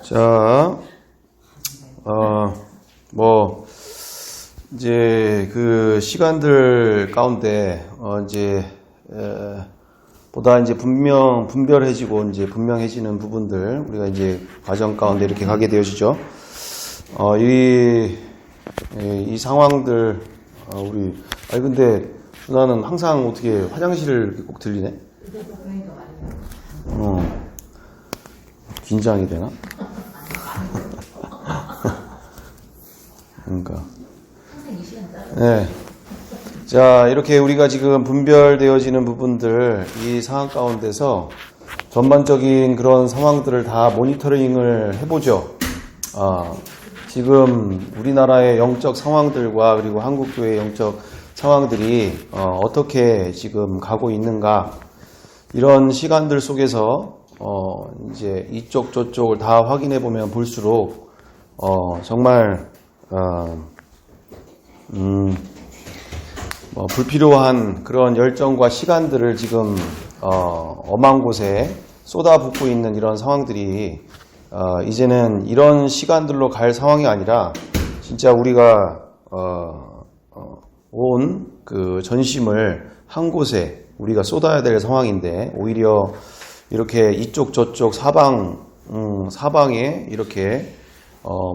자, 이제 그 시간들 가운데, 보다 이제 분별해지고 이제 분명해지는 부분들, 우리가 이제 과정 가운데 이렇게 가게 되어지죠. 이 상황들, 근데 누나는 항상 어떻게 화장실을 이렇게 꼭 들리네? 긴장이 되나? 그러니까. 네. 자, 이렇게 우리가 지금 분별되어지는 부분들, 이 상황 가운데서 전반적인 그런 상황들을 다 모니터링을 해보죠. 지금 우리나라의 영적 상황들과 그리고 한국교회의 영적 상황들이 어떻게 지금 가고 있는가, 이런 시간들 속에서 이제 이쪽 저쪽을 다 확인해 보면 볼수록 정말 불필요한 그런 열정과 시간들을 지금 엄한 곳에 쏟아붓고 있는 이런 상황들이 이제는 이런 시간들로 갈 상황이 아니라 진짜 우리가 온 그 전심을 한 곳에 우리가 쏟아야 될 상황인데, 오히려 이렇게 이쪽 저쪽 사방에 이렇게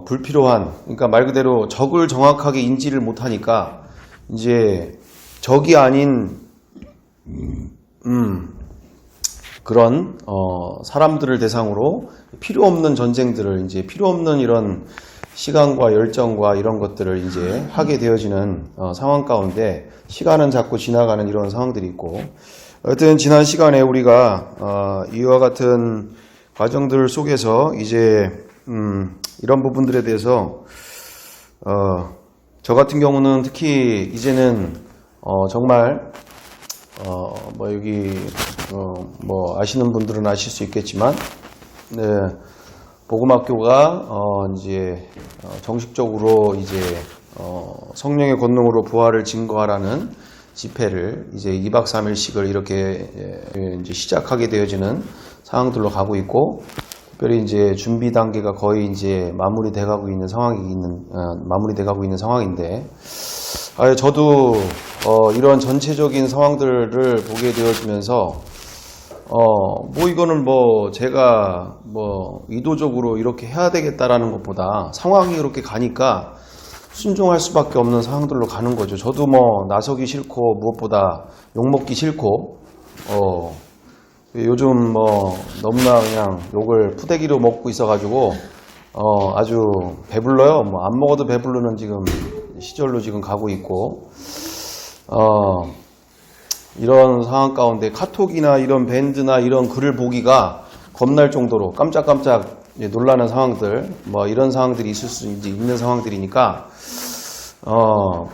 불필요한, 그러니까 말 그대로 적을 정확하게 인지를 못하니까 이제 적이 아닌 그런 사람들을 대상으로 필요 없는 전쟁들을, 이제 필요 없는 이런 시간과 열정과 이런 것들을 이제 하게 되어지는 상황 가운데 시간은 자꾸 지나가는 이런 상황들이 있고, 하여튼 지난 시간에 우리가 이와 같은 과정들 속에서 이제 이런 부분들에 대해서 저 같은 경우는 특히 이제는 정말 여기 아시는 분들은 아실 수 있겠지만, 네, 복음학교가 이제 정식적으로 이제 성령의 권능으로 부활을 증거하라는 집회를 이제 2박 3일씩을 이렇게 이제 시작하게 되어지는 상황들로 가고 있고, 특별히 이제 준비 단계가 거의 이제 마무리돼 가고 있는 상황인데, 저도 이런 전체적인 상황들을 보게 되어지면서 이거는 제가 의도적으로 이렇게 해야 되겠다라는 것보다 상황이 그렇게 가니까 순종할 수밖에 없는 상황들로 가는 거죠. 저도 나서기 싫고 무엇보다 욕먹기 싫고 요즘 너무나 그냥 욕을 푸대기로 먹고 있어가지고 아주 배불러요. 안 먹어도 배부르는 지금 시절로 지금 가고 있고, 이런 상황 가운데 카톡이나 이런 밴드나 이런 글을 보기가 겁날 정도로 깜짝깜짝 놀라는 상황들, 이런 상황들이 있을 수 있는 상황들이니까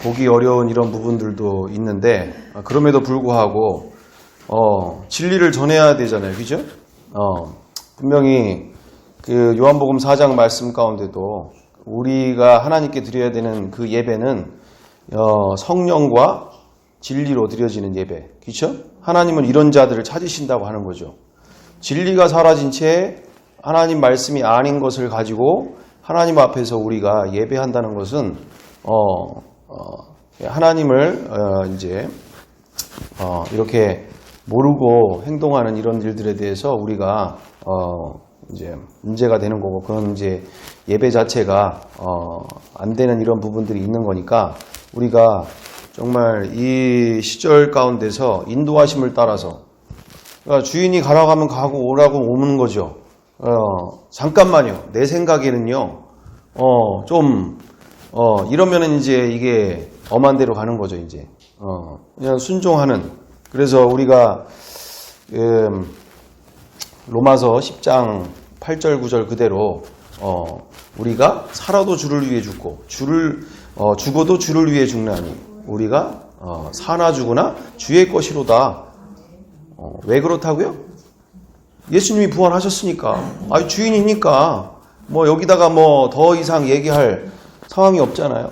보기 어려운 이런 부분들도 있는데, 그럼에도 불구하고 진리를 전해야 되잖아요, 그죠? 분명히 그 요한복음 4장 말씀 가운데도 우리가 하나님께 드려야 되는 그 예배는 성령과 진리로 드려지는 예배, 그렇죠? 하나님은 이런 자들을 찾으신다고 하는 거죠. 진리가 사라진 채 하나님 말씀이 아닌 것을 가지고 하나님 앞에서 우리가 예배한다는 것은 하나님을 이제 이렇게 모르고 행동하는 이런 일들에 대해서 우리가 이제 문제가 되는 거고, 그런 이제 예배 자체가 안 되는 이런 부분들이 있는 거니까, 우리가 정말 이 시절 가운데서 인도하심을 따라서, 그러니까 주인이 가라고 하면 가고 오라고 오는 거죠. 잠깐만요. 내 생각에는요, 이러면은 이제 이게 엄한 대로 가는 거죠, 이제. 그냥 순종하는. 그래서 우리가, 로마서 10장 8절 9절 그대로, 우리가 살아도 주를 위해 죽고, 죽어도 주를 위해 죽나니, 우리가, 사나 죽으나 주의 것이로다. 왜 그렇다고요? 예수님이 부활하셨으니까. 주인이니까. 여기다가 더 이상 얘기할 상황이 없잖아요.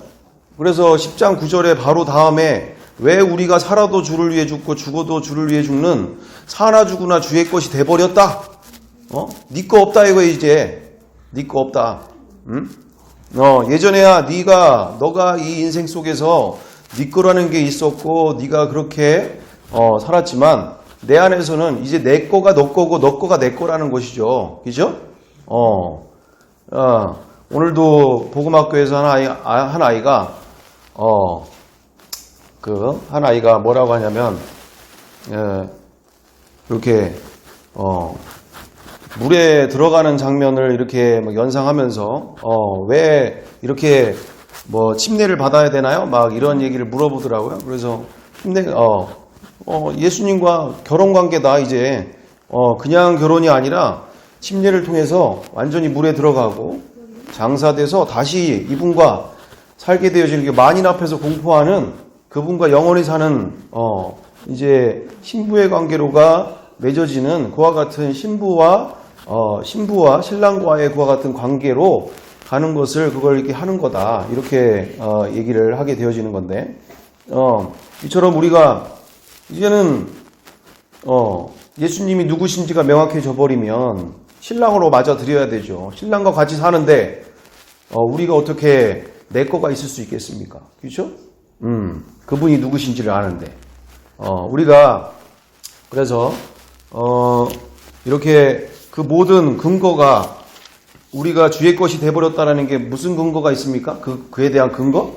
그래서 10장 9절에 바로 다음에 왜 우리가 살아도 주를 위해 죽고 죽어도 주를 위해 죽는 사나 죽으나 주의 것이 돼버렸다. 네 거 없다 이거 이제. 네 거 없다. 응? 예전에야 너가 이 인생 속에서 네 거라는 게 있었고 네가 그렇게 살았지만 내 안에서는 이제 내 거가 너 거고 너 거가 내 거라는 것이죠. 그죠? 오늘도 복음학교에서 한 아이가 한 아이가 뭐라고 하냐면 이렇게 물에 들어가는 장면을 이렇게 연상하면서 왜 이렇게 뭐 침례를 받아야 되나요? 막 이런 얘기를 물어보더라고요. 그래서 예수님과 결혼 관계다 이제 그냥 결혼이 아니라 침례를 통해서 완전히 물에 들어가고 장사돼서 다시 이분과 살게 되어지는 게 만인 앞에서 공포하는 그분과 영원히 사는 이제 신부의 관계로가 맺어지는 그와 같은 신부와 신랑과의 그와 같은 관계로 가는 것을 그걸 이렇게 하는 거다 이렇게 얘기를 하게 되어지는 건데 이처럼 우리가 이제는 예수님이 누구신지가 명확해져 버리면 신랑으로 맞아 드려야 되죠. 신랑과 같이 사는데 우리가 어떻게 내 거가 있을 수 있겠습니까? 그렇죠? 그분이 누구신지를 아는데 우리가 그래서 이렇게 그 모든 근거가 우리가 주의 것이 돼버렸다라는 게 무슨 근거가 있습니까? 그에 대한 근거?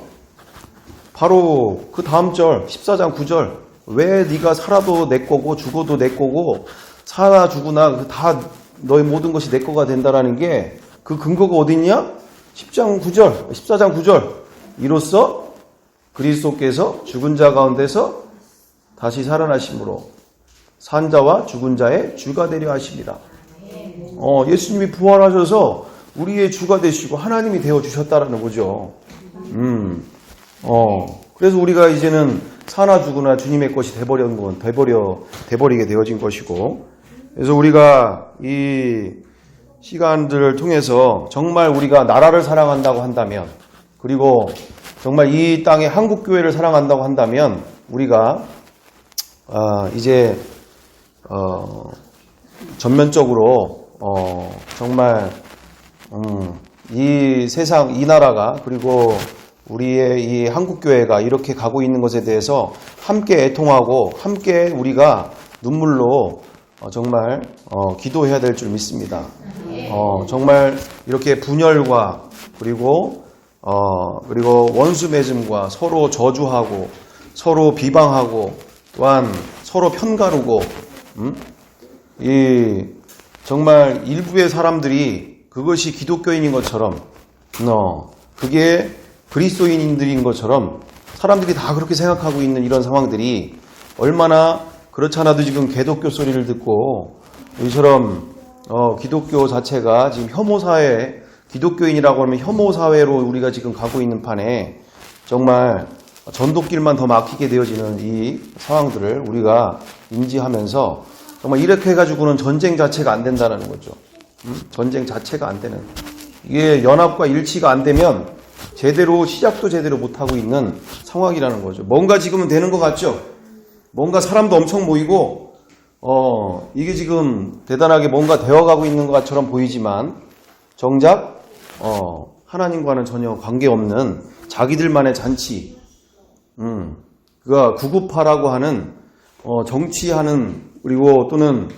바로 그 다음 절 14장 9절 왜 네가 살아도 내 거고 죽어도 내 거고 살아 죽으나 다 너의 모든 것이 내 거가 된다라는 게 그 근거가 어디 있냐? 14장 9절 이로써 그리스도께서 죽은 자 가운데서 다시 살아나심으로 산 자와 죽은 자의 주가 되려 하십니다. 예수님이 부활하셔서 우리의 주가 되시고 하나님이 되어 주셨다라는 거죠. 그래서 우리가 이제는 사나 죽으나 주님의 것이 돼버리게 되어진 것이고, 그래서 우리가 이 시간들을 통해서 정말 우리가 나라를 사랑한다고 한다면, 그리고 정말 이 땅의 한국교회를 사랑한다고 한다면, 우리가 이제 전면적으로 정말 이 세상, 이 나라가 그리고 우리의 이 한국교회가 이렇게 가고 있는 것에 대해서 함께 애통하고 함께 우리가 눈물로 정말 기도해야 될 줄 믿습니다. 정말 이렇게 분열과 그리고 원수 맺음과 서로 저주하고 서로 비방하고 또한 서로 편가르고 이 정말 일부의 사람들이 그것이 기독교인인 것처럼 그게 그리스도인들인 것처럼 사람들이 다 그렇게 생각하고 있는 이런 상황들이 얼마나 그렇지 않아도 지금 개독교 소리를 듣고 이처럼 기독교 자체가 지금 혐오사회, 기독교인이라고 하면 혐오사회로 우리가 지금 가고 있는 판에 정말 전도길만 더 막히게 되어지는 이 상황들을 우리가 인지하면서 정말 이렇게 해가지고는 전쟁 자체가 안 된다는 거죠. 전쟁 자체가 안 되는. 이게 연합과 일치가 안 되면 시작도 제대로 못하고 있는 상황이라는 거죠. 뭔가 지금은 되는 것 같죠? 뭔가 사람도 엄청 모이고, 이게 지금 대단하게 뭔가 되어가고 있는 것처럼 보이지만, 정작, 하나님과는 전혀 관계없는 자기들만의 잔치, 그가 구구파라고 하는, 정치하는, 그리고 또는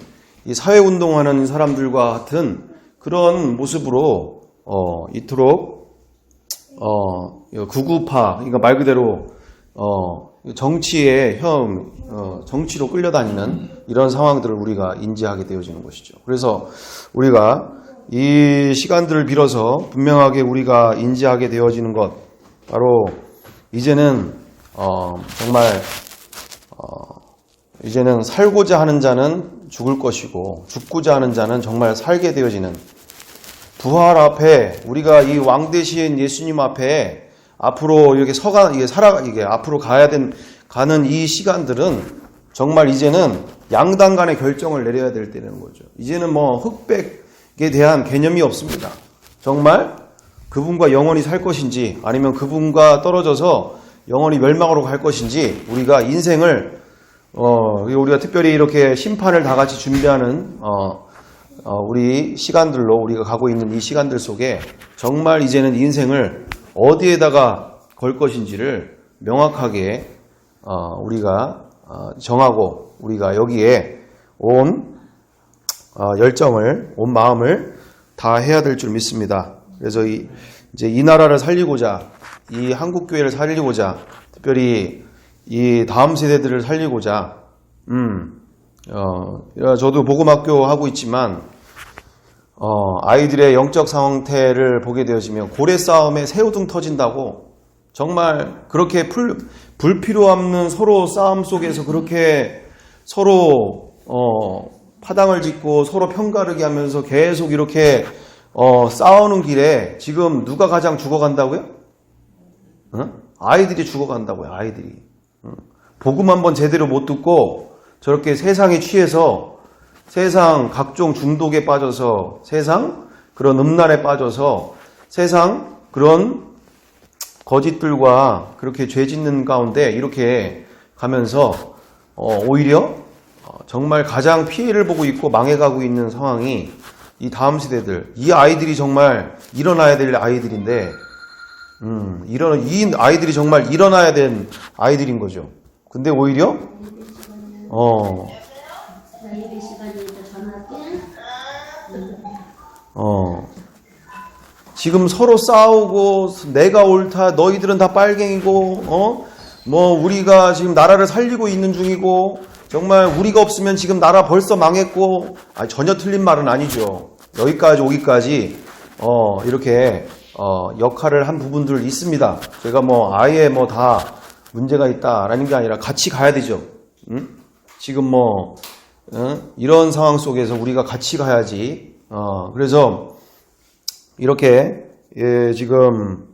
이 사회운동하는 사람들과 같은 그런 모습으로, 이토록, 구구파, 그러니까 말 그대로, 정치로 끌려다니는 이런 상황들을 우리가 인지하게 되어지는 것이죠. 그래서 우리가 이 시간들을 빌어서 분명하게 우리가 인지하게 되어지는 것, 바로 이제는 정말 이제는 살고자 하는 자는 죽을 것이고 죽고자 하는 자는 정말 살게 되어지는 부활 앞에 우리가 이 왕 되신 예수님 앞에 앞으로 이렇게 앞으로 가는 이 시간들은 정말 이제는 양당 간의 결정을 내려야 될 때라는 거죠. 이제는 뭐 흑백에 대한 개념이 없습니다. 정말 그분과 영원히 살 것인지 아니면 그분과 떨어져서 영원히 멸망으로 갈 것인지 우리가 인생을 우리가 특별히 이렇게 심판을 다 같이 준비하는 우리 시간들로 우리가 가고 있는 이 시간들 속에 정말 이제는 인생을 어디에다가 걸 것인지를 명확하게 우리가 정하고 우리가 여기에 온 열정을, 온 마음을 다 해야 될 줄 믿습니다. 그래서 이제 이 나라를 살리고자, 이 한국교회를 살리고자, 특별히 이 다음 세대들을 살리고자, 저도 복음학교 하고 있지만, 아이들의 영적 상태를 보게 되어지면 고래 싸움에 새우등 터진다고 정말 그렇게 불필요 없는 서로 싸움 속에서 그렇게 서로 파당을 짓고 서로 편가르기 하면서 계속 이렇게 싸우는 길에 지금 누가 가장 죽어간다고요? 아이들이 죽어간다고요. 아이들이. 복음 한번 제대로 못 듣고 저렇게 세상에 취해서 세상 각종 중독에 빠져서 세상 그런 음란에 빠져서 세상 그런 거짓들과 그렇게 죄 짓는 가운데 이렇게 가면서 오히려 정말 가장 피해를 보고 있고 망해가고 있는 상황이 이 다음 세대들, 이 아이들이 정말 일어나야 될 아이들인데 이 아이들이 정말 일어나야 된 아이들인 거죠. 근데 오히려 지금 서로 싸우고 내가 옳다, 너희들은 다 빨갱이고 뭐 우리가 지금 나라를 살리고 있는 중이고 정말 우리가 없으면 지금 나라 벌써 망했고 전혀 틀린 말은 아니죠. 여기까지 오기까지 이렇게 역할을 한 부분들 있습니다. 제가 뭐 아예 뭐 다 문제가 있다라는 게 아니라 같이 가야 되죠. 지금 뭐 이런 상황 속에서 우리가 같이 가야지. 그래서 이렇게 지금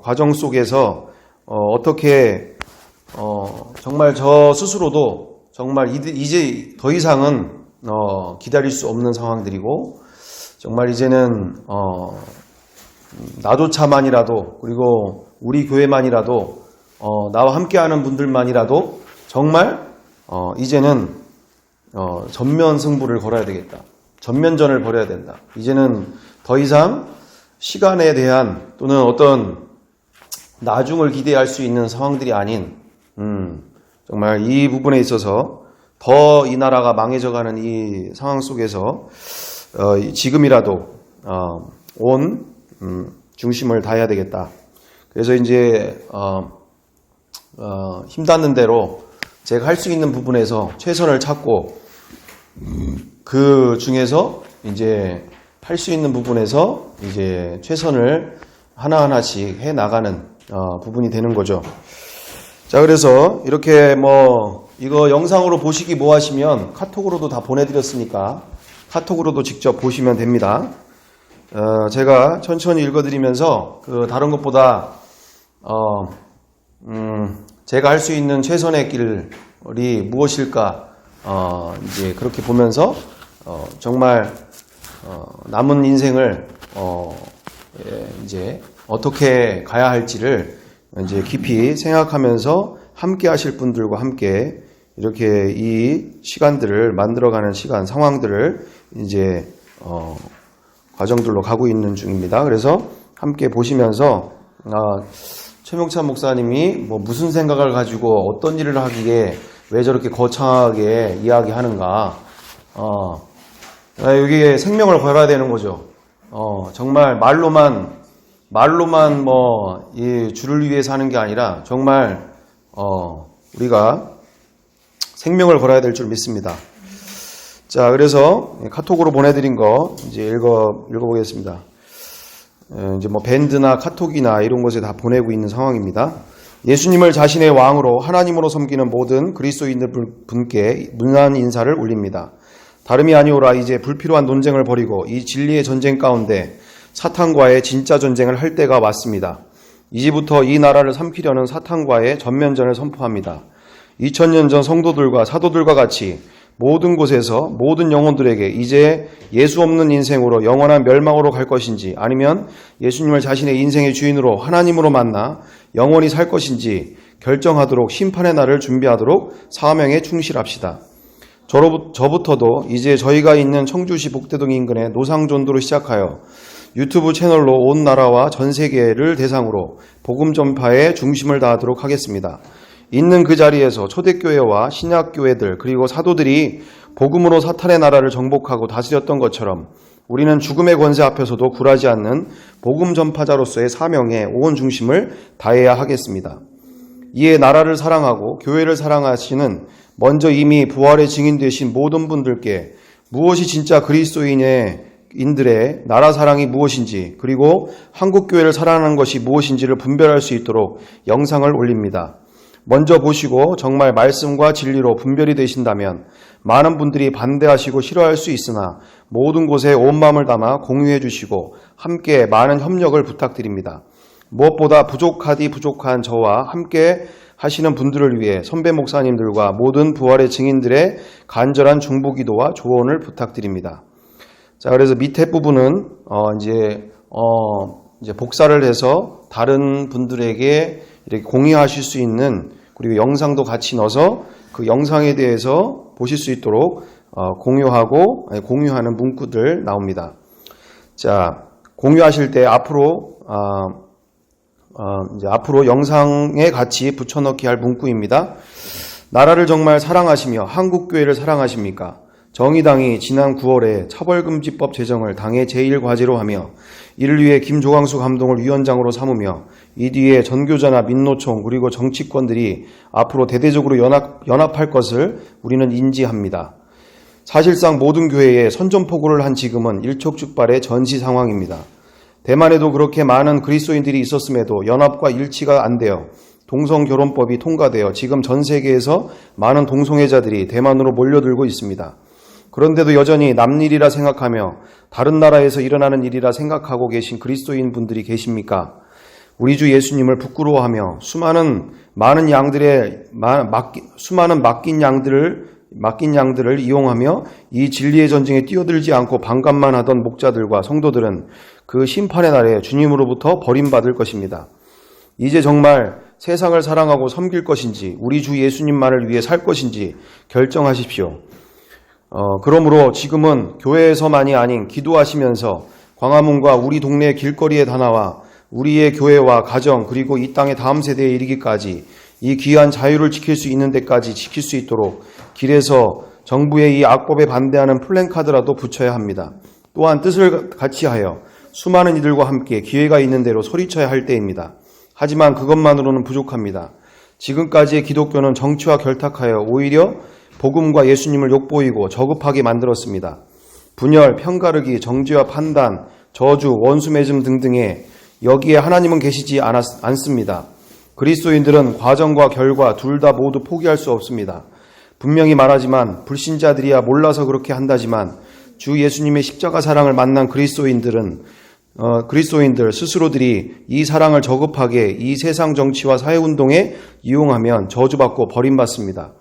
과정 속에서 어떻게 정말 저 스스로도 정말 이제 더 이상은 기다릴 수 없는 상황들이고 정말 이제는 나조차만이라도 그리고 우리 교회만이라도 나와 함께하는 분들만이라도 정말 이제는 전면 승부를 걸어야 되겠다. 전면전을 벌여야 된다. 이제는 더 이상 시간에 대한 또는 어떤 나중을 기대할 수 있는 상황들이 아닌 정말 이 부분에 있어서 더 이 나라가 망해져가는 이 상황 속에서 지금이라도 온 중심을 다해야 되겠다. 그래서 이제 힘닿는 대로 제가 할 수 있는 부분에서 최선을 찾고 그 중에서 이제 할 수 있는 부분에서 이제 최선을 하나하나씩 해 나가는 부분이 되는 거죠. 자, 그래서 이렇게 뭐 이거 영상으로 보시기 뭐 하시면 카톡으로도 다 보내드렸으니까 카톡으로도 직접 보시면 됩니다. 제가 천천히 읽어드리면서 그 다른 것보다 제가 할 수 있는 최선의 길이 무엇일까 이제 그렇게 보면서 정말 남은 인생을 이제 어떻게 가야 할지를 이제 깊이 생각하면서 함께 하실 분들과 함께 이렇게 이 시간들을 만들어가는 시간, 상황들을 이제 과정들로 가고 있는 중입니다. 그래서 함께 보시면서 최명찬 목사님이 뭐 무슨 생각을 가지고 어떤 일을 하기에 왜 저렇게 거창하게 이야기하는가? 여기에 생명을 걸어야 되는 거죠. 정말 말로만 뭐 이 주를 위해서 하는 게 아니라 정말 우리가 생명을 걸어야 될 줄 믿습니다. 자, 그래서 카톡으로 보내드린 거 이제 읽어보겠습니다. 이제 뭐 밴드나 카톡이나 이런 곳에 다 보내고 있는 상황입니다. 예수님을 자신의 왕으로 하나님으로 섬기는 모든 그리스도인들 분께 문안 인사를 올립니다. 다름이 아니오라. 이제 불필요한 논쟁을 벌이고 이 진리의 전쟁 가운데 사탄과의 진짜 전쟁을 할 때가 왔습니다. 이제부터 이 나라를 삼키려는 사탄과의 전면전을 선포합니다. 2000년 전 성도들과 사도들과 같이 모든 곳에서 모든 영혼들에게 이제 예수 없는 인생으로 영원한 멸망으로 갈 것인지 아니면 예수님을 자신의 인생의 주인으로 하나님으로 만나 영원히 살 것인지 결정하도록 심판의 날을 준비하도록 사명에 충실합시다. 저부터도 이제 저희가 있는 청주시 복대동 인근의 노상전도를 시작하여 유튜브 채널로 온 나라와 전 세계를 대상으로 복음 전파에 중심을 다하도록 하겠습니다. 있는 그 자리에서 초대교회와 신약교회들 그리고 사도들이 복음으로 사탄의 나라를 정복하고 다스렸던 것처럼 우리는 죽음의 권세 앞에서도 굴하지 않는 복음 전파자로서의 사명에 온 중심을 다해야 하겠습니다. 이에 나라를 사랑하고 교회를 사랑하시는 먼저 이미 부활의 증인 되신 모든 분들께 무엇이 진짜 그리스도인들의 나라 사랑이 무엇인지 그리고 한국교회를 사랑하는 것이 무엇인지를 분별할 수 있도록 영상을 올립니다. 먼저 보시고 정말 말씀과 진리로 분별이 되신다면 많은 분들이 반대하시고 싫어할 수 있으나 모든 곳에 온 마음을 담아 공유해 주시고 함께 많은 협력을 부탁드립니다. 무엇보다 부족한 저와 함께 하시는 분들을 위해 선배 목사님들과 모든 부활의 증인들의 간절한 중보기도와 조언을 부탁드립니다. 자, 그래서 밑에 부분은 이제 복사를 해서 다른 분들에게 이렇게 공유하실 수 있는 그리고 영상도 같이 넣어서 그 영상에 대해서 보실 수 있도록 공유하는 문구들 나옵니다. 자, 공유하실 때 앞으로 영상에 같이 붙여넣기 할 문구입니다. 나라를 정말 사랑하시며 한국교회를 사랑하십니까? 정의당이 지난 9월에 차별금지법 제정을 당의 제1과제로 하며 이를 위해 김조광수 감독을 위원장으로 삼으며 이 뒤에 전교조나 민노총 그리고 정치권들이 앞으로 대대적으로 연합할 것을 우리는 인지합니다. 사실상 모든 교회에 선전포고를 한 지금은 일촉즉발의 전시 상황입니다. 대만에도 그렇게 많은 그리스도인들이 있었음에도 연합과 일치가 안 되어 동성결혼법이 통과되어 지금 전 세계에서 많은 동성애자들이 대만으로 몰려들고 있습니다. 그런데도 여전히 남일이라 생각하며 다른 나라에서 일어나는 일이라 생각하고 계신 그리스도인 분들이 계십니까? 우리 주 예수님을 부끄러워하며 수많은 맡긴 양들을 이용하며 이 진리의 전쟁에 뛰어들지 않고 반감만 하던 목자들과 성도들은 그 심판의 날에 주님으로부터 버림받을 것입니다. 이제 정말 세상을 사랑하고 섬길 것인지 우리 주 예수님만을 위해 살 것인지 결정하십시오. 그러므로 지금은 교회에서만이 아닌 기도하시면서 광화문과 우리 동네 길거리에 다 나와 우리의 교회와 가정 그리고 이 땅의 다음 세대에 이르기까지 이 귀한 자유를 지킬 수 있는 데까지 지킬 수 있도록 길에서 정부의 이 악법에 반대하는 플랜카드라도 붙여야 합니다. 또한 뜻을 같이 하여 수많은 이들과 함께 기회가 있는 대로 소리쳐야 할 때입니다. 하지만 그것만으로는 부족합니다. 지금까지의 기독교는 정치와 결탁하여 오히려 복음과 예수님을 욕보이고 저급하게 만들었습니다. 분열, 편가르기, 정죄와 판단, 저주, 원수 맺음 등등에 여기에 하나님은 계시지 않습니다. 그리스도인들은 과정과 결과 둘 다 모두 포기할 수 없습니다. 분명히 말하지만 불신자들이야 몰라서 그렇게 한다지만 주 예수님의 십자가 사랑을 만난 그리스도인들 스스로들이 이 사랑을 저급하게 이 세상 정치와 사회운동에 이용하면 저주받고 버림받습니다.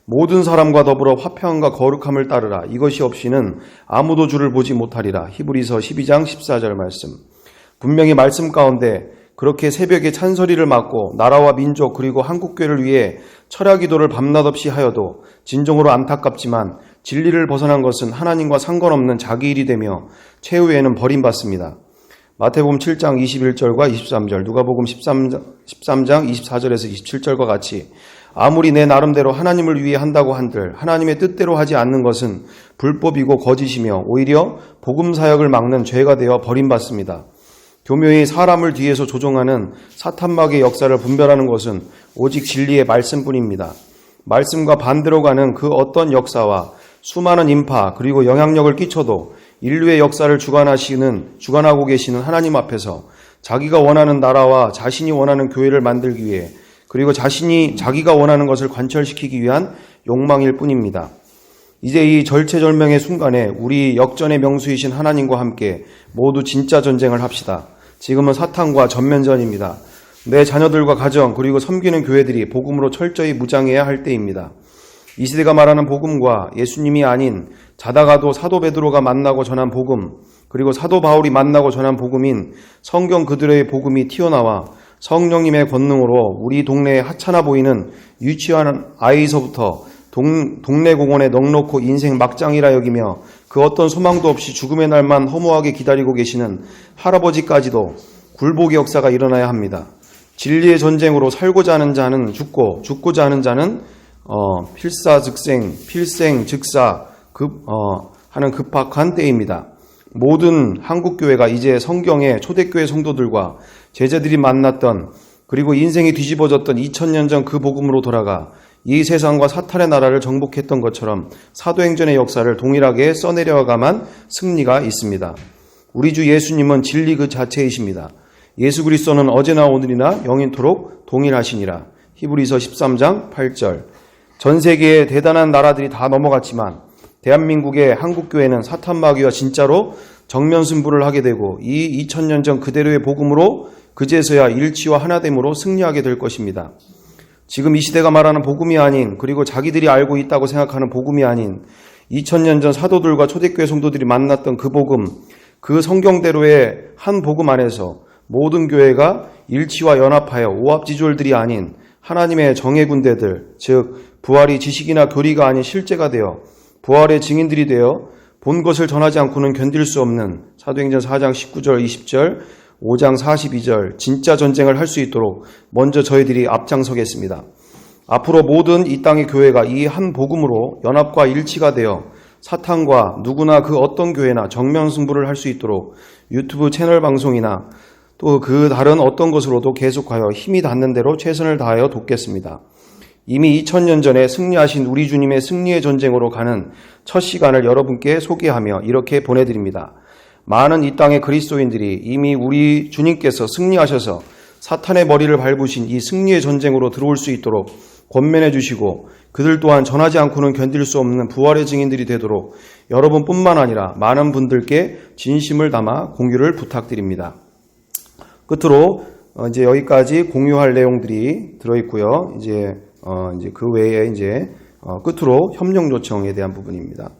모든 사람과 더불어 화평함과 거룩함을 따르라. 이것이 없이는 아무도 주를 보지 못하리라. 히브리서 12장 14절 말씀. 분명히 말씀 가운데 그렇게 새벽에 찬소리를 맡고 나라와 민족 그리고 한국교회를 위해 철야기도를 밤낮 없이 하여도 진정으로 안타깝지만 진리를 벗어난 것은 하나님과 상관없는 자기 일이 되며 최후에는 버림받습니다. 마태복음 7장 21절과 23절, 누가복음 13장 24절에서 27절과 같이 아무리 내 나름대로 하나님을 위해 한다고 한들 하나님의 뜻대로 하지 않는 것은 불법이고 거짓이며 오히려 복음 사역을 막는 죄가 되어 버림받습니다. 교묘히 사람을 뒤에서 조종하는 사탄막의 역사를 분별하는 것은 오직 진리의 말씀뿐입니다. 말씀과 반대로 가는 그 어떤 역사와 수많은 인파 그리고 영향력을 끼쳐도 인류의 역사를 주관하고 계시는 하나님 앞에서 자기가 원하는 나라와 자신이 원하는 교회를 만들기 위해 그리고 자기가 원하는 것을 관철시키기 위한 욕망일 뿐입니다. 이제 이 절체절명의 순간에 우리 역전의 명수이신 하나님과 함께 모두 진짜 전쟁을 합시다. 지금은 사탄과 전면전입니다. 내 자녀들과 가정 그리고 섬기는 교회들이 복음으로 철저히 무장해야 할 때입니다. 이 시대가 말하는 복음과 예수님이 아닌 자다가도 사도 베드로가 만나고 전한 복음 그리고 사도 바울이 만나고 전한 복음인 성경 그대로의 복음이 튀어나와 성령님의 권능으로 우리 동네에 하찮아 보이는 유치한 아이서부터 동네 공원에 넉넉고 인생 막장이라 여기며 그 어떤 소망도 없이 죽음의 날만 허무하게 기다리고 계시는 할아버지까지도 굴복의 역사가 일어나야 합니다. 진리의 전쟁으로 살고자 하는 자는 죽고 죽고자 하는 자는 필사즉생, 필생즉사 하는 급박한 때입니다. 모든 한국교회가 이제 성경의 초대교회 성도들과 제자들이 만났던 그리고 인생이 뒤집어졌던 2000년 전 그 복음으로 돌아가 이 세상과 사탄의 나라를 정복했던 것처럼 사도행전의 역사를 동일하게 써내려가만 승리가 있습니다. 우리 주 예수님은 진리 그 자체이십니다. 예수 그리스도는 어제나 오늘이나 영원토록 동일하시니라. 히브리서 13장 8절. 전 세계의 대단한 나라들이 다 넘어갔지만 대한민국의 한국교회는 사탄 마귀와 진짜로 정면 승부를 하게 되고 이 2000년 전 그대로의 복음으로 그제서야 일치와 하나됨으로 승리하게 될 것입니다. 지금 이 시대가 말하는 복음이 아닌 그리고 자기들이 알고 있다고 생각하는 복음이 아닌 2000년 전 사도들과 초대교회 성도들이 만났던 그 복음, 그 성경대로의 한 복음 안에서 모든 교회가 일치와 연합하여 오합지졸들이 아닌 하나님의 정예 군대들, 즉 부활이 지식이나 교리가 아닌 실제가 되어 부활의 증인들이 되어 본 것을 전하지 않고는 견딜 수 없는 사도행전 4장 19절 20절 5장 42절 진짜 전쟁을 할 수 있도록 먼저 저희들이 앞장서겠습니다. 앞으로 모든 이 땅의 교회가 이 한 복음으로 연합과 일치가 되어 사탄과 누구나 그 어떤 교회나 정면 승부를 할 수 있도록 유튜브 채널 방송이나 또 그 다른 어떤 것으로도 계속하여 힘이 닿는 대로 최선을 다하여 돕겠습니다. 이미 2000년 전에 승리하신 우리 주님의 승리의 전쟁으로 가는 첫 시간을 여러분께 소개하며 이렇게 보내드립니다. 많은 이 땅의 그리스도인들이 이미 우리 주님께서 승리하셔서 사탄의 머리를 밟으신 이 승리의 전쟁으로 들어올 수 있도록 권면해 주시고 그들 또한 전하지 않고는 견딜 수 없는 부활의 증인들이 되도록 여러분뿐만 아니라 많은 분들께 진심을 담아 공유를 부탁드립니다. 끝으로 이제 여기까지 공유할 내용들이 들어있고요. 이제 그 외에 끝으로 협력 요청에 대한 부분입니다.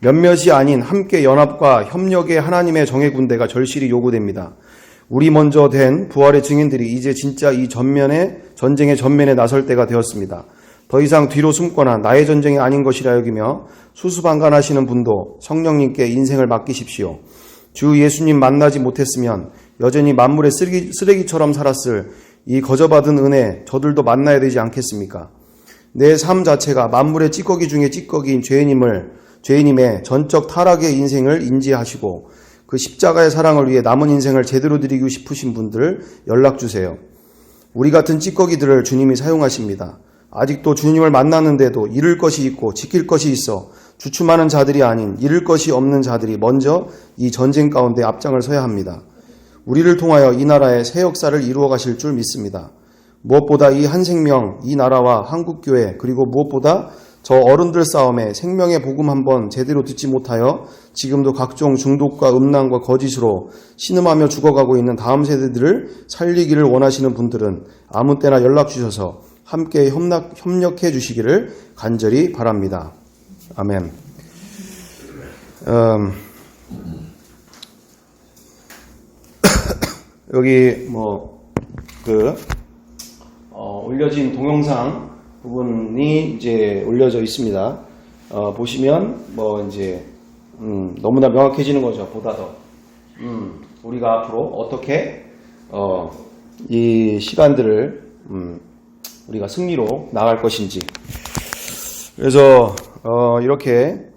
몇몇이 아닌 함께 연합과 협력의 하나님의 정예 군대가 절실히 요구됩니다. 우리 먼저 된 부활의 증인들이 이제 진짜 이 전쟁의 전면에 나설 때가 되었습니다. 더 이상 뒤로 숨거나 나의 전쟁이 아닌 것이라 여기며 수수방관하시는 분도 성령님께 인생을 맡기십시오. 주 예수님 만나지 못했으면 여전히 만물의 쓰레기처럼 살았을 이 거저받은 은혜 저들도 만나야 되지 않겠습니까? 내 삶 자체가 만물의 찌꺼기 중에 찌꺼기인 죄인임의 전적 타락의 인생을 인지하시고 그 십자가의 사랑을 위해 남은 인생을 제대로 드리고 싶으신 분들 연락주세요. 우리 같은 찌꺼기들을 주님이 사용하십니다. 아직도 주님을 만났는데도 잃을 것이 있고 지킬 것이 있어 주춤하는 자들이 아닌 잃을 것이 없는 자들이 먼저 이 전쟁 가운데 앞장을 서야 합니다. 우리를 통하여 이 나라의 새 역사를 이루어 가실 줄 믿습니다. 무엇보다 이 한 생명, 이 나라와 한국교회 그리고 무엇보다 저 어른들 싸움에 생명의 복음 한번 제대로 듣지 못하여 지금도 각종 중독과 음란과 거짓으로 신음하며 죽어가고 있는 다음 세대들을 살리기를 원하시는 분들은 아무 때나 연락 주셔서 함께 협력해 주시기를 간절히 바랍니다. 아멘. 여기 올려진 동영상 부분이 이제 올려져 있습니다. 보시면 너무나 명확해지는 거죠. 보다 더 우리가 앞으로 어떻게 이 시간들을 우리가 승리로 나갈 것인지. 그래서 이렇게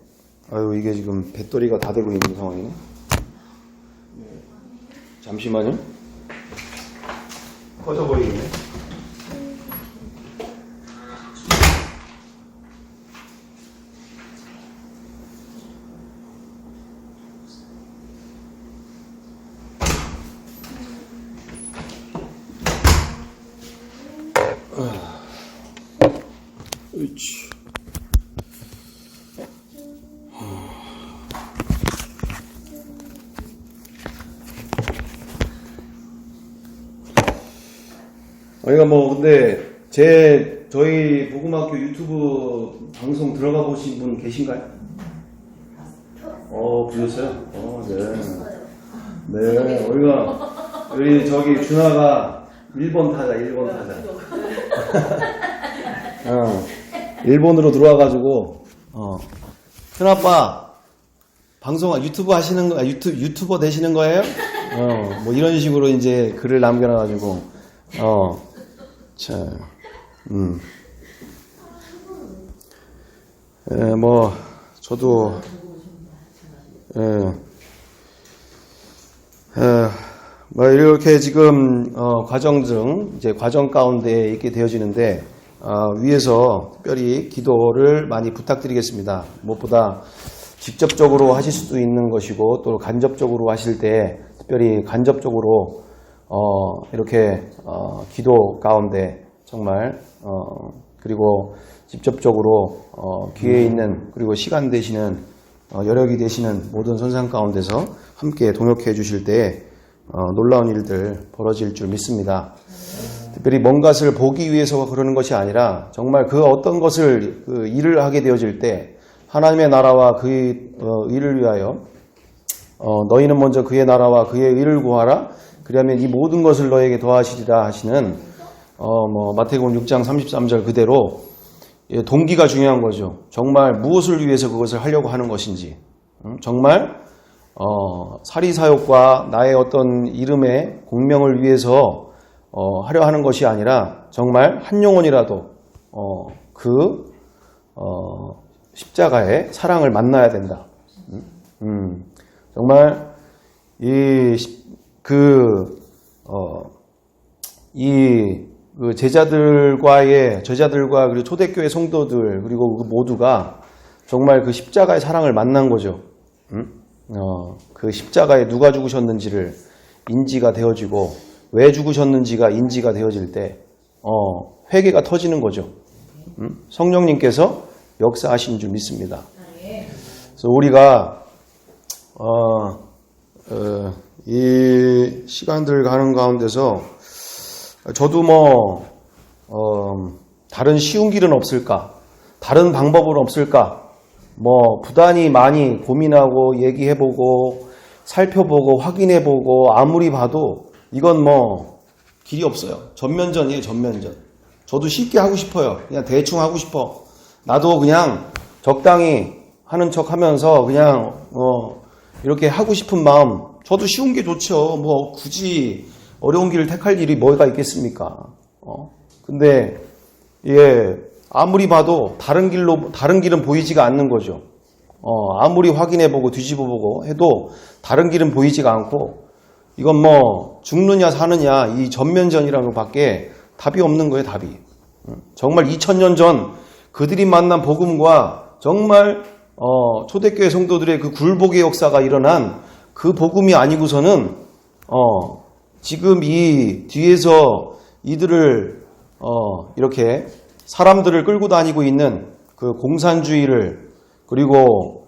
이게 지금 배터리가 다 되고 있는 상황이네. 잠시만요. 꺼져버리겠네. 근데 저희 복음학교 유튜브 방송 들어가 보신 분 계신가요? 보셨어요? 네. 네, 우리 저기 준하가 일본 타자. 일본으로 들어와가지고, 큰아빠, 유튜브 하시는 거, 유튜버 되시는 거예요? 뭐 이런 식으로 이제 글을 남겨놔가지고, 뭐, 저도, 뭐 이렇게 지금 이제 과정 가운데 있게 되어지는데 위에서 특별히 기도를 많이 부탁드리겠습니다. 무엇보다 직접적으로 하실 수도 있는 것이고 또 간접적으로 하실 때 특별히 간접적으로 이렇게 기도 가운데 정말 그리고 직접적으로 기회 있는 그리고 시간 되시는 여력이 되시는 모든 선상 가운데서 함께 동역해 주실 때 놀라운 일들 벌어질 줄 믿습니다. 특별히 뭔 것을 보기 위해서 그러는 것이 아니라 정말 그 어떤 것을 일을 하게 되어질 때 하나님의 나라와 그의 일을 위하여 너희는 먼저 그의 나라와 그의 일을 구하라 그러면 이 모든 것을 너에게 더하시리라 하시는 마태복음 6장 33절 그대로 동기가 중요한 거죠. 정말 무엇을 위해서 그것을 하려고 하는 것인지 정말 사리사욕과 나의 어떤 이름의 공명을 위해서 하려 하는 것이 아니라 정말 한 영혼이라도 십자가의 사랑을 만나야 된다. 정말 제자들과 그리고 초대교회 성도들 그리고 그 모두가 정말 그 십자가의 사랑을 만난 거죠. 그 십자가에 누가 죽으셨는지를 인지가 되어지고 왜 죽으셨는지가 인지가 되어질 때 회개가 터지는 거죠. 성령님께서 역사하신 줄 믿습니다. 그래서 우리가 이 시간들 가는 가운데서 저도 다른 쉬운 길은 없을까? 다른 방법은 없을까? 부단히 많이 고민하고 얘기해보고 살펴보고 확인해보고 아무리 봐도 이건 길이 없어요. 전면전이에요. 전면전. 저도 쉽게 하고 싶어요. 그냥 대충 하고 싶어. 나도 그냥 적당히 하는 척 하면서 그냥 이렇게 하고 싶은 마음. 저도 쉬운 게 좋죠. 굳이 어려운 길을 택할 일이 뭐가 있겠습니까? 근데 아무리 봐도 다른 길은 보이지가 않는 거죠. 아무리 확인해보고 뒤집어보고 해도 다른 길은 보이지가 않고 이건 죽느냐 사느냐 이 전면전이라는 것밖에 답이 없는 거예요. 답이. 정말 2000년 전 그들이 만난 복음과 정말 초대교회 성도들의 그 굴복의 역사가 일어난 그 복음이 아니고서는 지금 이 뒤에서 이들을 이렇게 사람들을 끌고 다니고 있는 그 공산주의를 그리고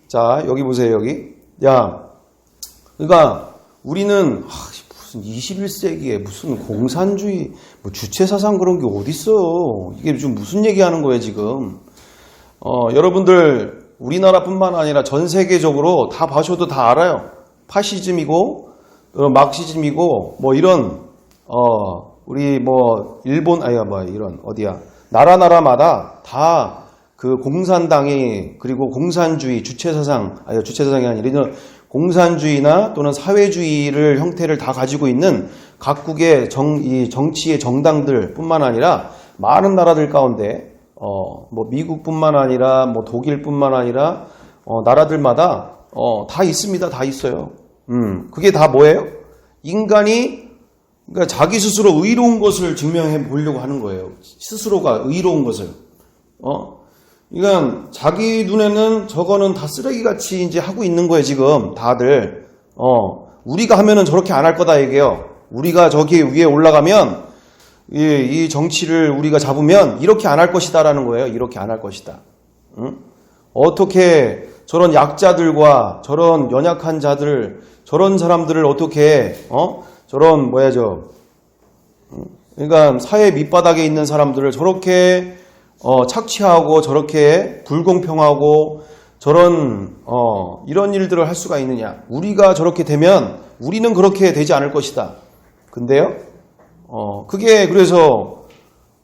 자 여기 보세요. 여기 그러니까 우리는 무슨 21세기에 무슨 공산주의 주체사상 그런 게 어딨어. 이게 지금 무슨 얘기하는 거예요 지금. 여러분들 우리나라뿐만 아니라 전 세계적으로 다 봐셔도 다 알아요. 파시즘이고 막시즘이고 이런 우리 일본 이런 어디야 나라마다 다 그 공산당이 그리고 공산주의 주체사상이 아니라 이런 공산주의나 또는 사회주의를 형태를 다 가지고 있는 각국의 이 정치의 정당들 뿐만 아니라 많은 나라들 가운데 미국뿐만 아니라 독일뿐만 아니라 나라들마다 다 있습니다. 다 있어요. 그게 다 뭐예요? 인간이 그러니까 자기 스스로 의로운 것을 증명해 보려고 하는 거예요. 스스로가 의로운 것을. 그러니까 자기 눈에는 저거는 다 쓰레기같이 이제 하고 있는 거예요, 지금. 다들. 우리가 하면은 저렇게 안 할 거다, 얘기해요. 우리가 저기 위에 올라가면, 이 정치를 우리가 잡으면 이렇게 안 할 것이다라는 거예요. 이렇게 안 할 것이다. 어떻게 저런 약자들과 저런 연약한 자들, 저런 사람들을 어떻게, 저런 그러니까 사회 밑바닥에 있는 사람들을 저렇게 착취하고 저렇게 불공평하고 저런 이런 일들을 할 수가 있느냐. 우리가 저렇게 되면 우리는 그렇게 되지 않을 것이다. 근데요, 그게 그래서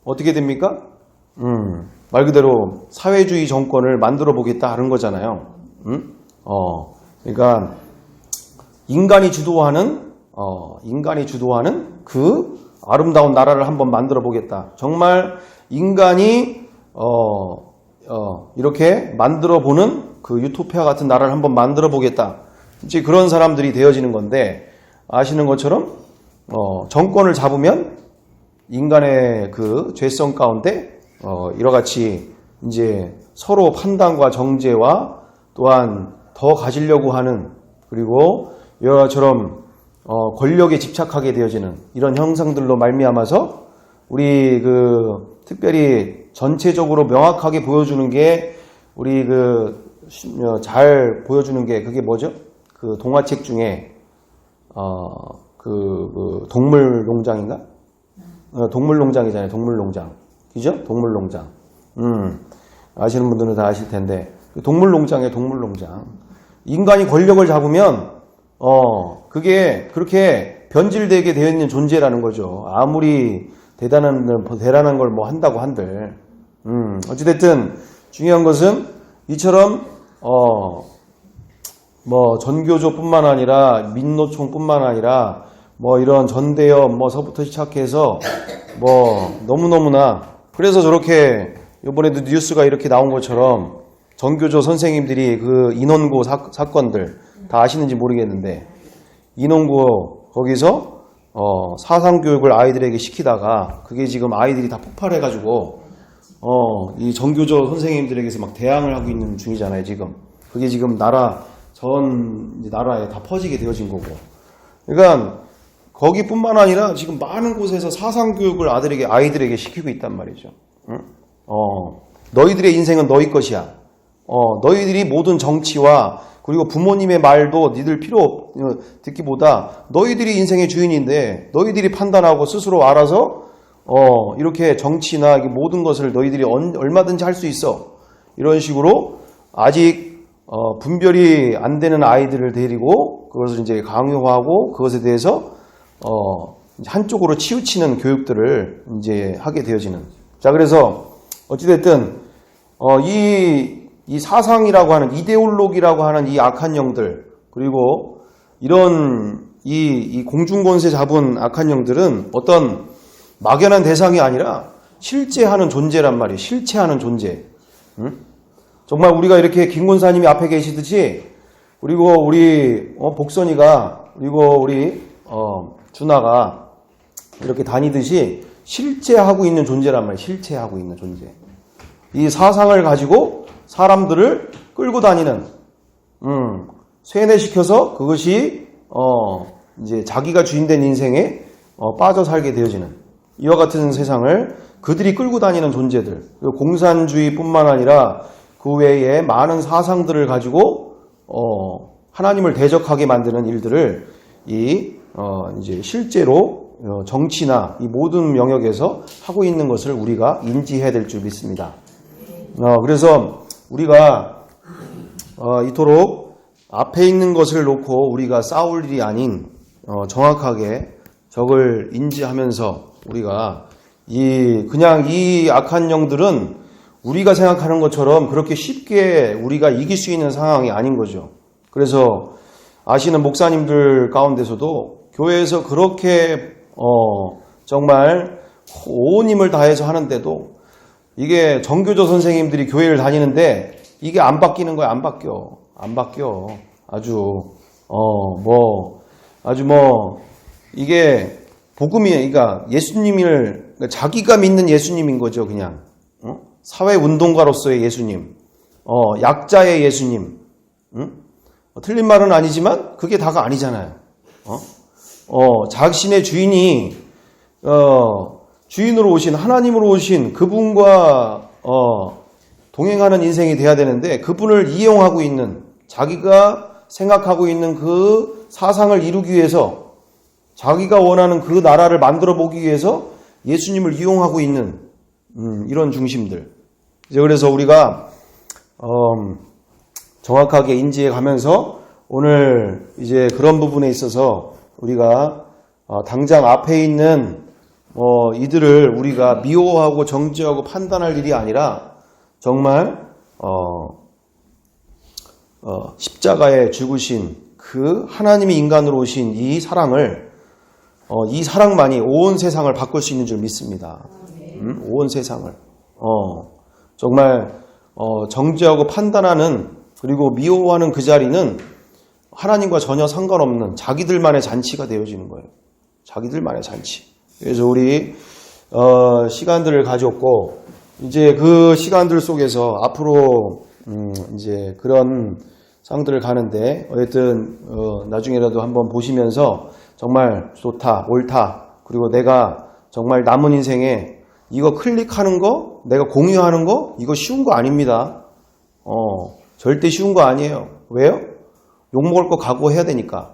어떻게 됩니까? 말 그대로 사회주의 정권을 만들어 보겠다 하는 거잖아요. 그러니까 인간이 주도하는 그 아름다운 나라를 한번 만들어 보겠다. 정말 인간이 이렇게 만들어 보는 그 유토피아 같은 나라를 한번 만들어 보겠다. 이제 그런 사람들이 되어지는 건데, 아시는 것처럼 정권을 잡으면 인간의 그 죄성 가운데 이러같이 이제 서로 판단과 정죄와 또한 더 가지려고 하는, 그리고 이처럼 권력에 집착하게 되어지는 이런 형상들로 말미암아서 우리 그 특별히 전체적으로 명확하게 보여주는 게, 우리 그 잘 보여주는 게 그게 뭐죠? 그 동화책 중에 그 동물농장인가? 동물농장이잖아요. 동물농장. 그죠? 동물농장. 아시는 분들은 다 아실 텐데, 동물농장이에요. 동물농장. 인간이 권력을 잡으면 그게 그렇게 변질되게 되어 있는 존재라는 거죠. 아무리 대단한 걸 뭐 한다고 한들. 어찌됐든 중요한 것은 이처럼 뭐 전교조뿐만 아니라 민노총뿐만 아니라 뭐 이런 전대협 뭐서부터 시작해서 뭐 너무너무나, 그래서 저렇게 이번에도 뉴스가 이렇게 나온 것처럼 전교조 선생님들이 그 인원고 사건들 다 아시는지 모르겠는데, 인원고 거기서 사상교육을 아이들에게 시키다가 그게 지금 아이들이 다 폭발해가지고 이 전교조 선생님들에게서 막 대항을 하고 있는 중이잖아요. 지금 그게 지금 전 나라에 다 퍼지게 되어진 거고. 그러니까 거기뿐만 아니라 지금 많은 곳에서 사상교육을 아이들에게 시키고 있단 말이죠. 응? 너희들의 인생은 너희 것이야. 너희들이 모든 정치와 그리고 부모님의 말도 니들 필요 듣기보다 너희들이 인생의 주인인데 너희들이 판단하고 스스로 알아서 이렇게 정치나 모든 것을 너희들이 얼마든지 할 수 있어. 이런 식으로 아직 분별이 안 되는 아이들을 데리고 그것을 이제 강요하고 그것에 대해서 한쪽으로 치우치는 교육들을 이제 하게 되어지는. 자, 그래서 어찌됐든 이 사상이라고 하는, 이데올로기라고 하는 이 악한 영들, 그리고 이런 이 공중권세 잡은 악한 영들은 어떤 막연한 대상이 아니라 실제하는 존재란 말이에요. 실체하는 존재. 응? 정말 우리가 이렇게 김군사님이 앞에 계시듯이, 그리고 우리 복선이가, 그리고 우리 준하가 이렇게 다니듯이 실체하고 있는 존재란 말이에요. 실체하고 있는 존재. 이 사상을 가지고 사람들을 끌고 다니는, 쇠뇌시켜서 그것이 이제 자기가 주인된 인생에 빠져 살게 되어지는 이와 같은 세상을 그들이 끌고 다니는 존재들. 그리고 공산주의뿐만 아니라 그 외에 많은 사상들을 가지고 하나님을 대적하게 만드는 일들을 이제 실제로 정치나 이 모든 영역에서 하고 있는 것을 우리가 인지해야 될 줄 믿습니다. 그래서 우리가 이토록 앞에 있는 것을 놓고 우리가 싸울 일이 아닌 정확하게 적을 인지하면서 우리가 그냥 이 악한 영들은 우리가 생각하는 것처럼 그렇게 쉽게 우리가 이길 수 있는 상황이 아닌 거죠. 그래서 아시는 목사님들 가운데서도 교회에서 그렇게 정말 온 힘을 다해서 하는데도 이게 정교조 선생님들이 교회를 다니는데 이게 안 바뀌는 거야. 안 바뀌어. 이게 복음이에요. 그러니까 그러니까 자기가 믿는 예수님인 거죠. 그냥 사회운동가로서의 예수님, 약자의 예수님. 틀린 말은 아니지만 그게 다가 아니잖아요. 자신의 주인이 주인으로 오신, 하나님으로 오신 그분과 동행하는 인생이 돼야 되는데, 그분을 이용하고 있는, 자기가 생각하고 있는 그 사상을 이루기 위해서, 자기가 원하는 그 나라를 만들어 보기 위해서 예수님을 이용하고 있는 이런 중심들. 이제 그래서 우리가 정확하게 인지해 가면서 오늘 이제 그런 부분에 있어서 우리가 당장 앞에 있는 이들을 우리가 미워하고 정죄하고 판단할 일이 아니라 정말 십자가에 죽으신 그 하나님이 인간으로 오신 이 사랑을 이 사랑만이 온 세상을 바꿀 수 있는 줄 믿습니다. 온 세상을 정말 정죄하고 판단하는 그리고 미워하는 그 자리는 하나님과 전혀 상관없는 자기들만의 잔치가 되어지는 거예요. 자기들만의 잔치. 그래서 우리 시간들을 가졌고 이제 그 시간들 속에서 앞으로 이제 그런 상들을 가는데 어쨌든 나중에라도 한번 보시면서 정말 좋다, 옳다, 그리고 내가 정말 남은 인생에 이거 클릭하는 거, 내가 공유하는 거 이거 쉬운 거 아닙니다. 절대 쉬운 거 아니에요. 왜요? 욕먹을 거 각오해야 되니까.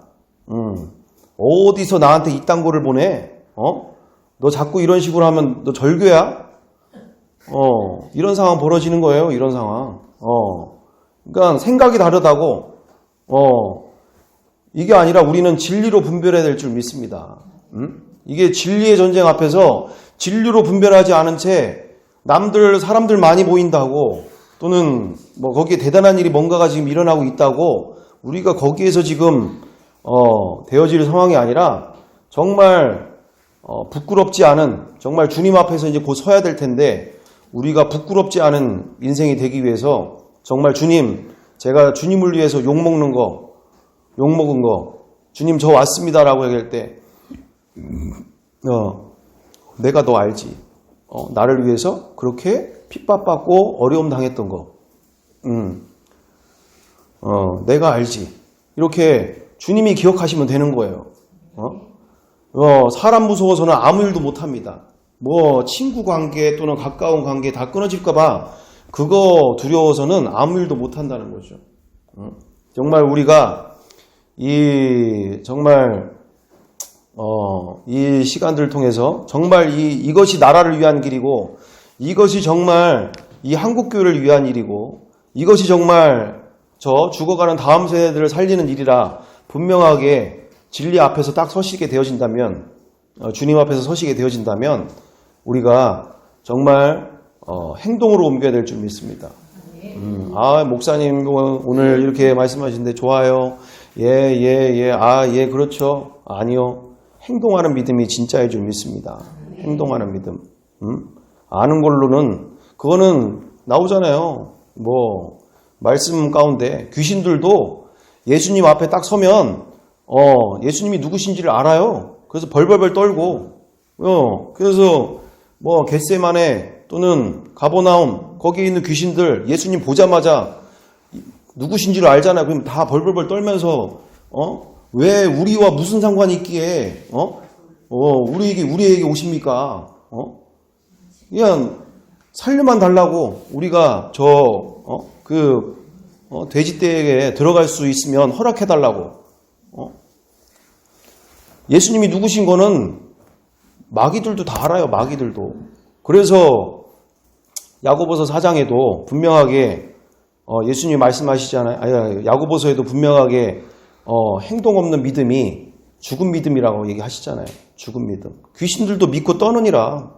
어디서 나한테 이딴 거를 보내? 너 자꾸 이런 식으로 하면 너 절교야? 이런 상황 벌어지는 거예요. 이런 상황. 그러니까 생각이 다르다고. 이게 아니라 우리는 진리로 분별해야 될 줄 믿습니다. 이게 진리의 전쟁 앞에서 진리로 분별하지 않은 채 사람들 많이 보인다고 또는 뭐 거기에 대단한 일이 뭔가가 지금 일어나고 있다고 우리가 거기에서 지금 되어질 상황이 아니라 정말 부끄럽지 않은 정말 주님 앞에서 이제 곧 서야 될 텐데 우리가 부끄럽지 않은 인생이 되기 위해서 정말 주님, 제가 주님을 위해서 욕먹은 거, 주님 저 왔습니다라고 얘기할 때 내가 너 알지. 나를 위해서 그렇게 핍박받고 어려움 당했던 거. 내가 알지. 이렇게 주님이 기억하시면 되는 거예요. 사람 무서워서는 아무 일도 못합니다. 뭐 친구 관계 또는 가까운 관계 다 끊어질까봐 그거 두려워서는 아무 일도 못한다는 거죠. 정말 우리가 정말 이 시간들을 통해서 정말 이것이 나라를 위한 길이고 이것이 정말 이 한국교회를 위한 일이고 이것이 정말 저 죽어가는 다음 세대들을 살리는 일이라 분명하게 진리 앞에서 딱 서시게 되어진다면 주님 앞에서 서시게 되어진다면 우리가 정말 행동으로 옮겨야 될 줄 믿습니다. 목사님 오늘 이렇게 말씀하시는데 좋아요. 예, 그렇죠. 아니요. 행동하는 믿음이 진짜일 줄 믿습니다. 행동하는 믿음. 아는 걸로는 그거는 나오잖아요. 뭐 말씀 가운데 귀신들도 예수님 앞에 딱 서면 예수님이 누구신지를 알아요. 그래서 벌벌벌 떨고 그래서 뭐 겟세마네 또는 가버나움 거기에 있는 귀신들 예수님 보자마자 누구신지를 알잖아요. 그럼 다 벌벌벌 떨면서 왜 우리와 무슨 상관이 있기에 우리에게 오십니까? 그냥 살려만 달라고 우리가 돼지떼에 들어갈 수 있으면 허락해 달라고. 예수님이 누구신 거는 마귀들도 다 알아요. 마귀들도. 그래서 야고보서 4장에도 분명하게 예수님이 말씀하시잖아요. 야고보서에도 분명하게 행동 없는 믿음이 죽은 믿음이라고 얘기하시잖아요. 죽은 믿음. 귀신들도 믿고 떠느니라.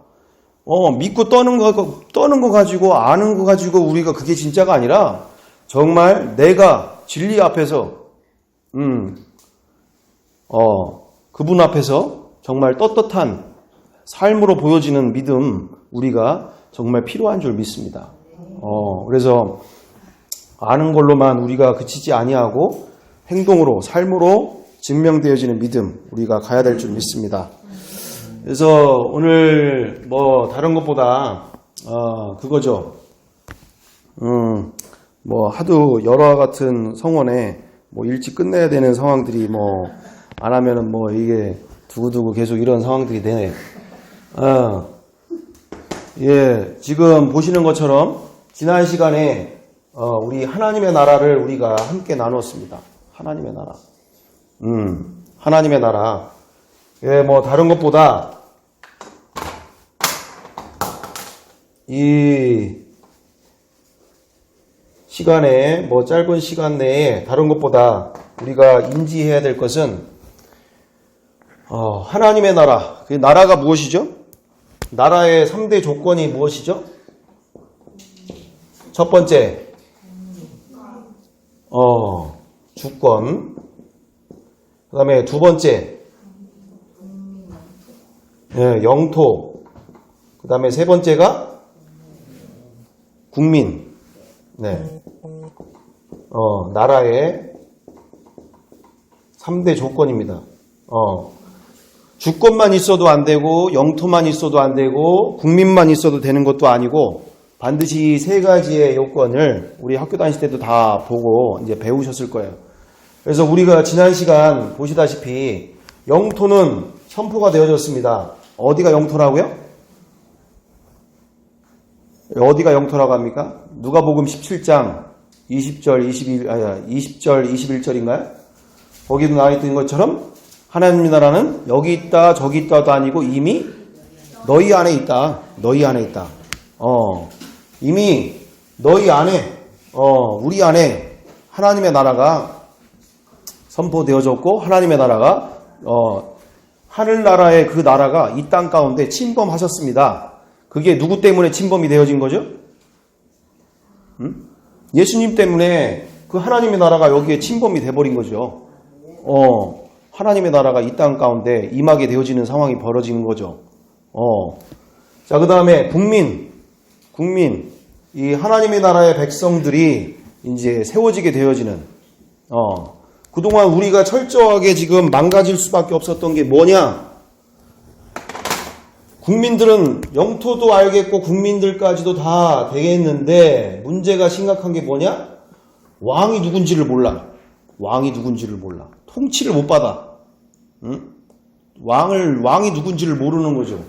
믿고 떠는 거 가지고 아는 거 가지고 우리가 그게 진짜가 아니라 정말 내가 진리 앞에서 그분 앞에서 정말 떳떳한 삶으로 보여지는 믿음 우리가 정말 필요한 줄 믿습니다. 그래서 아는 걸로만 우리가 그치지 아니하고 행동으로 삶으로 증명되어지는 믿음 우리가 가야 될 줄 믿습니다. 그래서 오늘 뭐 다른 것보다 그거죠. 뭐 하도 여러와 같은 성원에 뭐 일찍 끝내야 되는 상황들이 뭐 안 하면은 뭐 이게 두고두고 계속 이런 상황들이 되네. 지금 보시는 것처럼 지난 시간에 우리 하나님의 나라를 우리가 함께 나눴습니다. 하나님의 나라. 하나님의 나라. 뭐 다른 것보다 이 시간에 뭐 짧은 시간 내에 다른 것보다 우리가 인지해야 될 것은 하나님의 나라. 그 나라가 무엇이죠? 나라의 3대 조건이 무엇이죠? 첫 번째, 주권. 그 다음에 두 번째, 영토. 그 다음에 세 번째가 국민. 네. 나라의 3대 조건입니다. 주권만 있어도 안 되고, 영토만 있어도 안 되고, 국민만 있어도 되는 것도 아니고, 반드시 세 가지의 요건을 우리 학교 다닐 때도 다 보고 이제 배우셨을 거예요. 그래서 우리가 지난 시간 보시다시피 영토는 선포가 되어졌습니다. 어디가 영토라고요? 어디가 영토라고 합니까? 누가복음 17장 20절, 21절인가요? 거기도 나와 있는 것처럼 하나님 나라는 여기 있다 저기 있다도 아니고 이미 너희 안에 있다. 너희 안에 있다. 이미 너희 안에 우리 안에 하나님의 나라가 선포되어졌고 하나님의 나라가 하늘나라의 그 나라가 이 땅 가운데 침범하셨습니다. 그게 누구 때문에 침범이 되어진 거죠? 예수님 때문에 그 하나님의 나라가 여기에 침범이 돼버린 거죠. 하나님의 나라가 이 땅 가운데 임하게 되어지는 상황이 벌어지는 거죠. 자, 그 다음에 국민, 이 하나님의 나라의 백성들이 이제 세워지게 되어지는, 그동안 우리가 철저하게 지금 망가질 수밖에 없었던 게 뭐냐? 국민들은 영토도 알겠고 국민들까지도 다 되겠는데 문제가 심각한 게 뭐냐? 왕이 누군지를 몰라. 왕이 누군지를 몰라. 통치를 못 받아. 응? 왕이 누군지를 모르는 거죠.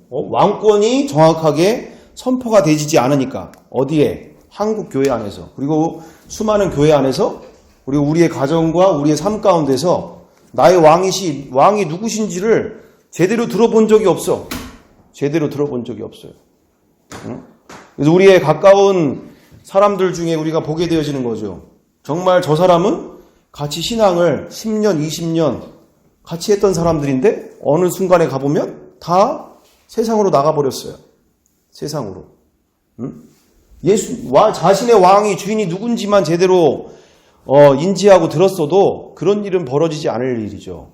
왕권이 정확하게 선포가 되지 않으니까. 어디에? 한국 교회 안에서. 그리고 수많은 교회 안에서 그리고 우리의 가정과 우리의 삶 가운데서 나의 왕이 누구신지를 제대로 들어본 적이 없어. 제대로 들어본 적이 없어요. 응? 그래서 우리의 가까운 사람들 중에 우리가 보게 되어지는 거죠. 정말 저 사람은 같이 신앙을 10년, 20년 같이 했던 사람들인데 어느 순간에 가보면 다 세상으로 나가버렸어요. 세상으로. 응? 자신의 왕이 주인이 누군지만 제대로 인지하고 들었어도 그런 일은 벌어지지 않을 일이죠.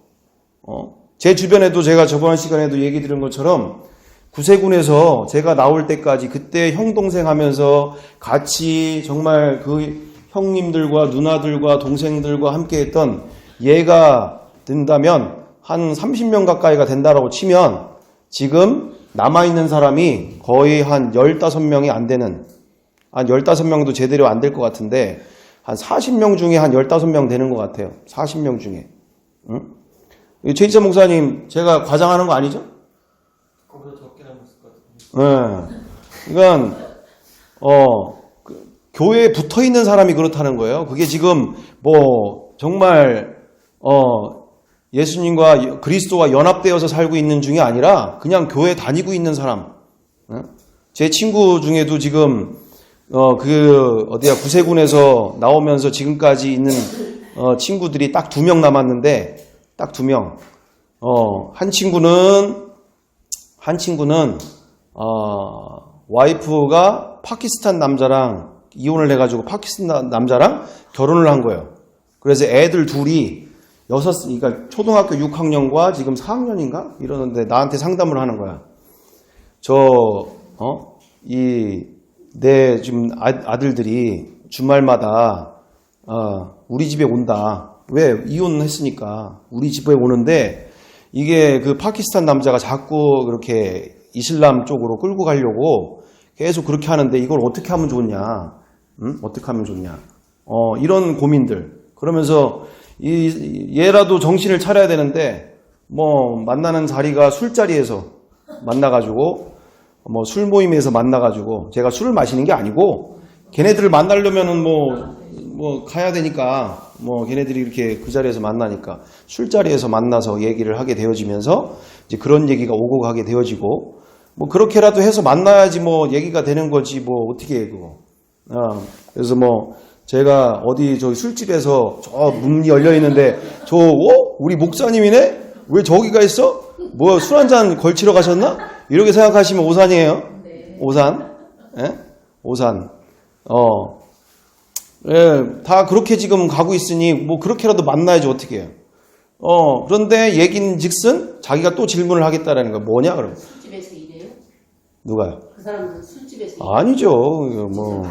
제 주변에도 제가 저번 시간에도 얘기 드린 것처럼 구세군에서 제가 나올 때까지 그때 형 동생 하면서 같이 정말 그 형님들과 누나들과 동생들과 함께 했던 예가 된다면 한 30명 가까이가 된다라고 치면 지금 남아있는 사람이 거의 한 15명이 안 되는, 한 15명도 제대로 안 될 것 같은데 한 40명 중에 한 15명 되는 것 같아요. 40명 중에. 응? 최희찬 목사님 제가 과장하는 거 아니죠? 그거보다 적게 남았을 것 같아요. 네. 그러니까 교회에 붙어 있는 사람이 그렇다는 거예요. 그게 지금 정말 예수님과 그리스도와 연합되어서 살고 있는 중이 아니라 그냥 교회 다니고 있는 사람. 제 친구 중에도 지금 구세군에서 나오면서 지금까지 있는 친구들이 딱 2명 남았는데 딱 2명. 한 친구는 와이프가 파키스탄 남자랑 이혼을 해가지고 파키스탄 남자랑 결혼을 한 거예요. 그래서 애들 둘이 그러니까 초등학교 6학년과 지금 4학년인가? 이러는데 나한테 상담을 하는 거야. 내 지금 아들들이 주말마다 우리 집에 온다. 왜? 이혼했으니까 우리 집에 오는데 이게 그 파키스탄 남자가 자꾸 그렇게 이슬람 쪽으로 끌고 가려고 계속 그렇게 하는데 이걸 어떻게 하면 좋냐? 응? 어떻게 하면 좋냐? 이런 고민들. 그러면서 얘라도 정신을 차려야 되는데 만나는 자리가 술자리에서 만나가지고 술 모임에서 만나가지고 제가 술을 마시는 게 아니고 걔네들을 만나려면은 가야 되니까 걔네들이 이렇게 그 자리에서 만나니까 술자리에서 만나서 얘기를 하게 되어지면서 이제 그런 얘기가 오고 가게 되어지고 그렇게라도 해서 만나야지 얘기가 되는 거지 어떻게 해 그거. 그래서 제가 어디 저기 술집에서 저 문이 열려 있는데 우리 목사님이네? 왜 저기가 있어? 뭐 술 한잔 걸치러 가셨나? 이렇게 생각하시면 오산이에요. 오산. 예? 오산. 예, 다 그렇게 지금 가고 있으니 뭐 그렇게라도 만나야지 어떻게 해요. 그런데 얘긴 즉슨 자기가 또 질문을 하겠다라는 거야. 뭐냐 그럼? 술집에서 일해요? 누가요? 그 사람은 술집에서 아니죠. 뭐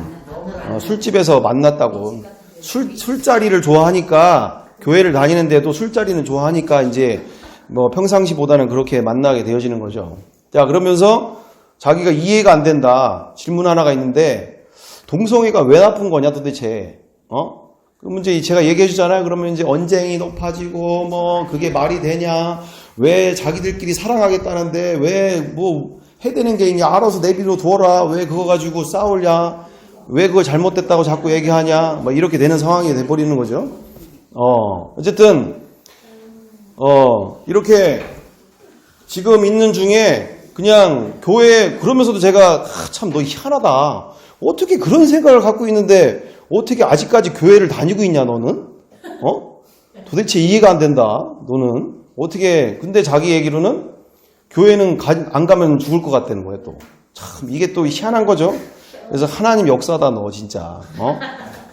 술집에서 만났다고. 술자리를 좋아하니까 교회를 다니는데도 술자리는 좋아하니까 이제 뭐 평상시보다는 그렇게 만나게 되어지는 거죠. 자, 그러면서 자기가 이해가 안 된다. 질문 하나가 있는데 동성애가 왜 나쁜 거냐 도대체. 그러면 이제 제가 얘기해 주잖아요. 그러면 이제 언쟁이 높아지고 뭐 그게 말이 되냐. 왜 자기들끼리 사랑하겠다는데 왜 뭐 해대는 게 있냐. 알아서 내비로 두어라. 왜 그거 가지고 싸우냐. 왜 그거 잘못됐다고 자꾸 얘기하냐. 뭐 이렇게 되는 상황이 돼버리는 거죠. 어쨌든 이렇게 지금 있는 중에 그냥 교회 그러면서도 제가 참 너 희한하다. 어떻게 그런 생각을 갖고 있는데 어떻게 아직까지 교회를 다니고 있냐 너는? 도대체 이해가 안 된다. 너는 어떻게? 근데 자기 얘기로는 교회는 안 가면 죽을 것 같다는 거예요. 또 참 이게 또 희한한 거죠. 그래서 하나님 역사다 너 진짜.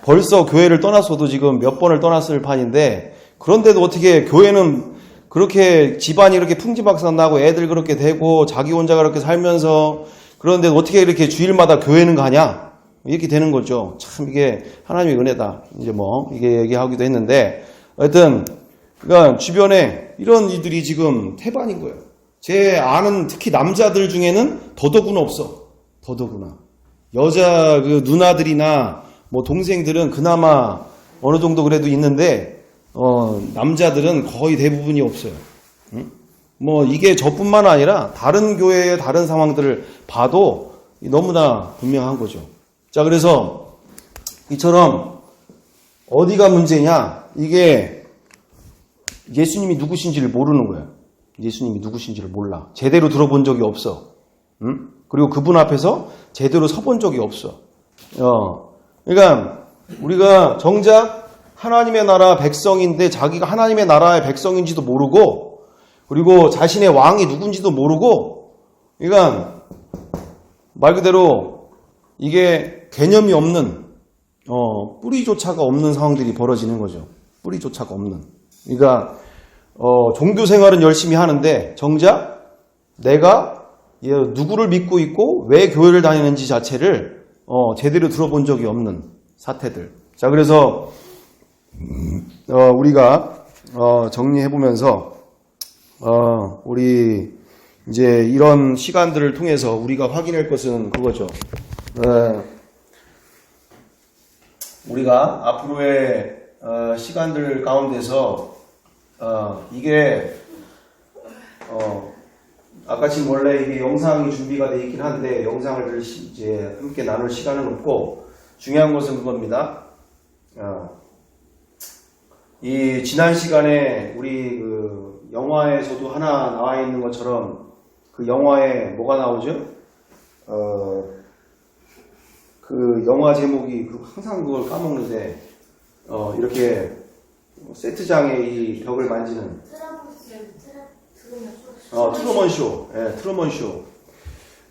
벌써 교회를 떠났어도 지금 몇 번을 떠났을 판인데 그런데도 어떻게 교회는 그렇게 집안이 이렇게 풍지박산 나고 애들 그렇게 되고 자기 혼자 그렇게 살면서 그런데 어떻게 이렇게 주일마다 교회는 가냐? 이렇게 되는 거죠. 참 이게 하나님의 은혜다. 이제 뭐 이게 얘기하기도 했는데 하여튼 그러니까 주변에 이런 이들이 지금 태반인 거예요. 제 아는 특히 남자들 중에는 더더구나 없어. 더더구나. 여자 그 누나들이나 뭐 동생들은 그나마 어느 정도 그래도 있는데 남자들은 거의 대부분이 없어요. 응? 뭐 이게 저뿐만 아니라 다른 교회의 다른 상황들을 봐도 너무나 분명한 거죠. 자, 그래서 이처럼 어디가 문제냐? 이게 예수님이 누구신지를 모르는 거예요. 예수님이 누구신지를 몰라. 제대로 들어본 적이 없어. 응? 그리고 그분 앞에서 제대로 서본 적이 없어. 그러니까 우리가 정작 하나님의 나라 백성인데 자기가 하나님의 나라의 백성인지도 모르고 그리고 자신의 왕이 누군지도 모르고 그러니까 말 그대로 이게 개념이 없는 뿌리조차가 없는 상황들이 벌어지는 거죠. 뿌리조차가 없는. 그러니까 종교 생활은 열심히 하는데 정작 내가 누구를 믿고 있고 왜 교회를 다니는지 자체를 제대로 들어본 적이 없는 사태들. 자, 그래서 우리가 정리해보면서 우리 이제 이런 시간들을 통해서 우리가 확인할 것은 그거죠. 우리가 앞으로의 시간들 가운데서 이게 아까 지금 원래 이게 영상이 준비가 돼 있긴 한데 영상을 이제 함께 나눌 시간은 없고 중요한 것은 그겁니다. 이 지난 시간에 우리 그 영화에서도 하나 나와 있는 것처럼 그 영화에 뭐가 나오죠? 그 영화 제목이 항상 그걸 까먹는데 이렇게 세트장에 이 벽을 만지는 트루먼 쇼. 예, 트루먼 쇼.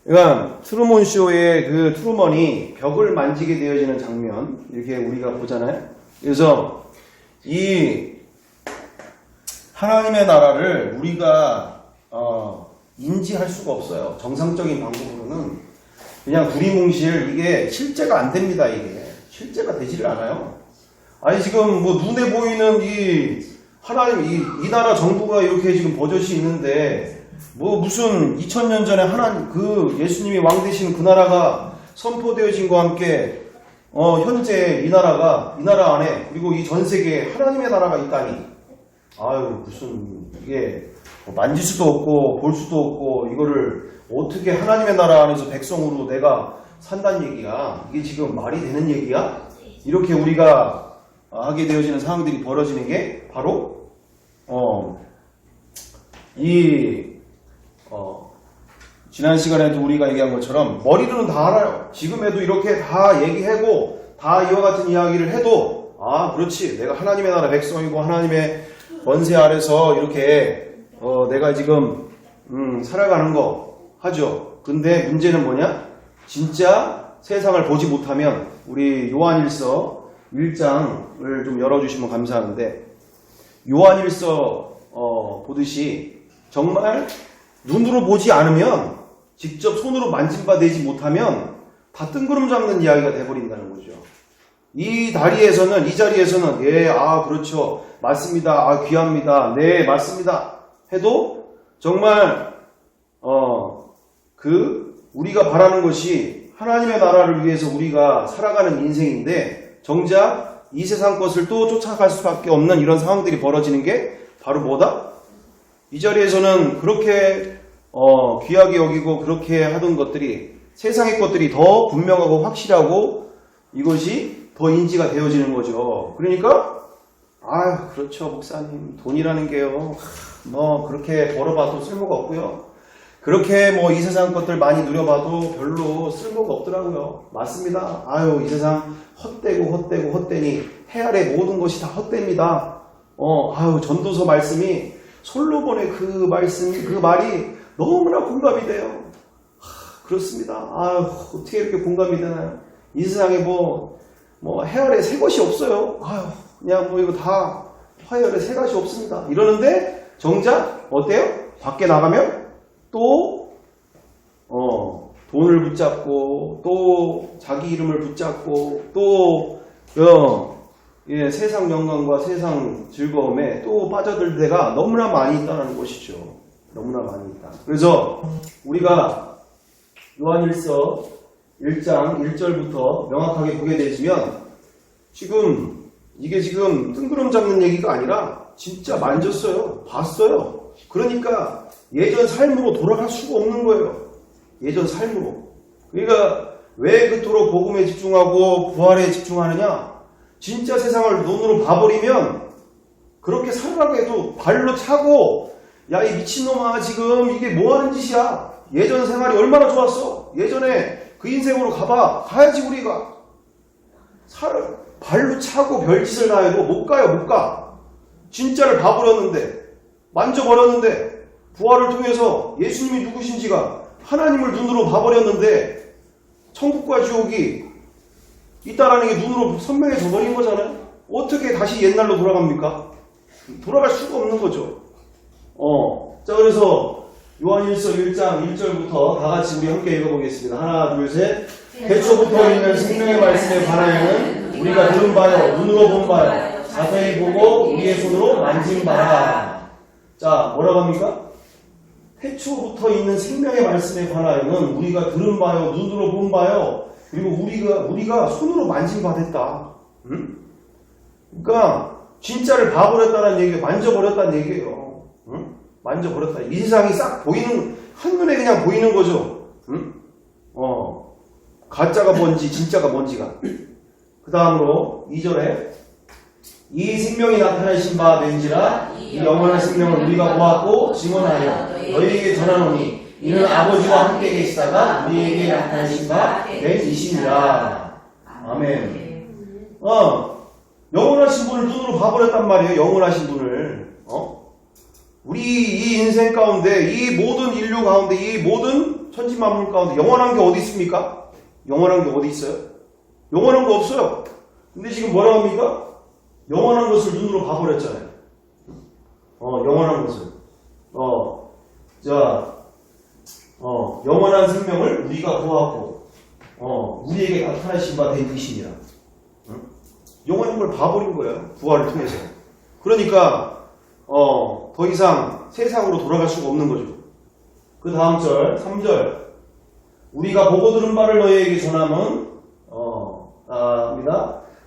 그러니까 트루먼 쇼의 그 트루먼이 벽을 만지게 되어지는 장면 이렇게 우리가 보잖아요. 그래서 이 하나님의 나라를 우리가 인지할 수가 없어요. 정상적인 방법으로는 그냥 두리뭉실 이게 실제가 안 됩니다. 이게 실제가 되지를 않아요. 아니 지금 뭐 눈에 보이는 이 하나님 이 나라 정부가 이렇게 지금 버젓이 있는데 뭐 무슨 2000년 전에 하나님 그 예수님이 왕 되신 그 나라가 선포되어진과 함께 현재 이 나라 안에 그리고 이 전 세계에 하나님의 나라가 있다니 아유 무슨 이게 만질 수도 없고 볼 수도 없고 이거를 어떻게 하나님의 나라 안에서 백성으로 내가 산다는 얘기야. 이게 지금 말이 되는 얘기야? 이렇게 우리가 하게 되어지는 상황들이 벌어지는 게 바로 지난 시간에도 우리가 얘기한 것처럼 머리로는 다 알아요. 지금에도 이렇게 다 얘기하고 다 이와 같은 이야기를 해도 그렇지 내가 하나님의 나라 백성이고 하나님의 권세 아래서 이렇게 내가 지금 살아가는 거 하죠. 근데 문제는 뭐냐? 진짜 세상을 보지 못하면 우리 요한일서 1장을 좀 열어주시면 감사하는데 요한일서 보듯이 정말 눈으로 보지 않으면 직접 손으로 만진바되지 못하면 다 뜬구름 잡는 이야기가 돼버린다는 거죠. 이 자리에서는 그렇죠, 맞습니다, 귀합니다, 네 맞습니다 해도 정말 우리가 바라는 것이 하나님의 나라를 위해서 우리가 살아가는 인생인데 정작 이 세상 것을 또 쫓아갈 수밖에 없는 이런 상황들이 벌어지는 게 바로 뭐다? 이 자리에서는 그렇게 귀하게 여기고 그렇게 하던 것들이, 세상의 것들이 더 분명하고 확실하고 이것이 더 인지가 되어지는 거죠. 그러니까 그렇죠, 목사님, 돈이라는 게요 그렇게 벌어봐도 쓸모가 없고요, 그렇게 이 세상 것들 많이 누려봐도 별로 쓸모가 없더라고요. 맞습니다. 이 세상 헛되니 해 아래 모든 것이 다 헛됩니다. 전도서 말씀이, 솔로몬의 그 말이 너무나 공감이 돼요. 그렇습니다. 어떻게 이렇게 공감이 되나요? 이 세상에 해 아래 새 것이 없어요. 그냥 이거 다 화열에 새 것이 없습니다. 이러는데 정작 어때요? 밖에 나가면 또 돈을 붙잡고 또 자기 이름을 붙잡고 또 세상 영광과 세상 즐거움에 또 빠져들 때가 너무나 많이 있다는 것이죠. 너무나 많이 있다. 그래서 우리가 요한일서 1장 1절부터 명확하게 보게 되시면 이게 지금 뜬구름 잡는 얘기가 아니라 진짜 만졌어요. 봤어요. 그러니까 예전 삶으로 돌아갈 수가 없는 거예요. 예전 삶으로. 그러니까 왜 그토록 복음에 집중하고 부활에 집중하느냐? 진짜 세상을 눈으로 봐버리면 그렇게 살아가게 해도 발로 차고, 야 이 미친놈아 지금 이게 뭐하는 짓이야? 예전 생활이 얼마나 좋았어? 예전에 그 인생으로 가야지 우리가. 발로 차고 별짓을 다 해도 못 가요, 못 가. 진짜를 봐버렸는데, 만져버렸는데, 부활을 통해서 예수님이 누구신지가 하나님을 눈으로 봐버렸는데 천국과 지옥이 있다라는 게 눈으로 선명해져 버린 거잖아요. 어떻게 다시 옛날로 돌아갑니까? 돌아갈 수가 없는 거죠. 자, 그래서 요한일서 1장 1절부터 다 같이 우리 함께 읽어보겠습니다. 하나, 둘, 셋. 태초부터 있는 생명의 말씀에 관하여는 우리가 들은 바요, 눈으로 본 바요, 자세히 보고 우리의 손으로 만진 바라. 자, 뭐라고 합니까? 태초부터 있는 생명의 말씀에 관하여는 우리가 들은 바요, 눈으로 본 바요, 그리고 우리가 손으로 만진 바 됐다. 응? 그러니까 진짜를 봐버렸다는 얘기예요. 만져버렸다는 얘기예요. 응? 만져버렸다. 이 세상이 싹 한눈에 그냥 보이는 거죠. 응? 가짜가 뭔지 진짜가 뭔지가. 그 다음으로 2절에 이 생명이 나타내신 바 된지라 이 영원한 생명을 우리가 보았고 증언하여 너희에게 전하노니 이는 아버지와 함께 계시다가 우리에게 나타내신 바 된이시니라. 아멘. 영원하신 분을 눈으로 봐버렸단 말이에요. 영원하신 분을. 우리 이 인생 가운데, 이 모든 인류 가운데, 이 모든 천지만물 가운데 영원한 게 어디 있습니까? 영원한 게 어디 있어요? 영원한 거 없어요. 근데 지금 뭐라고 합니까? 영원한 것을 눈으로 봐버렸잖아요. 영원한 것을. 영원한 생명을 우리가 보았고, 우리에게 나타나신 바 된 이시니라. 영원한 걸 봐버린 거예요. 부활을 통해서. 그러니까, 더 이상 세상으로 돌아갈 수가 없는 거죠. 그 다음 절, 3절. 우리가 보고 들은 바를 너희에게 전함은,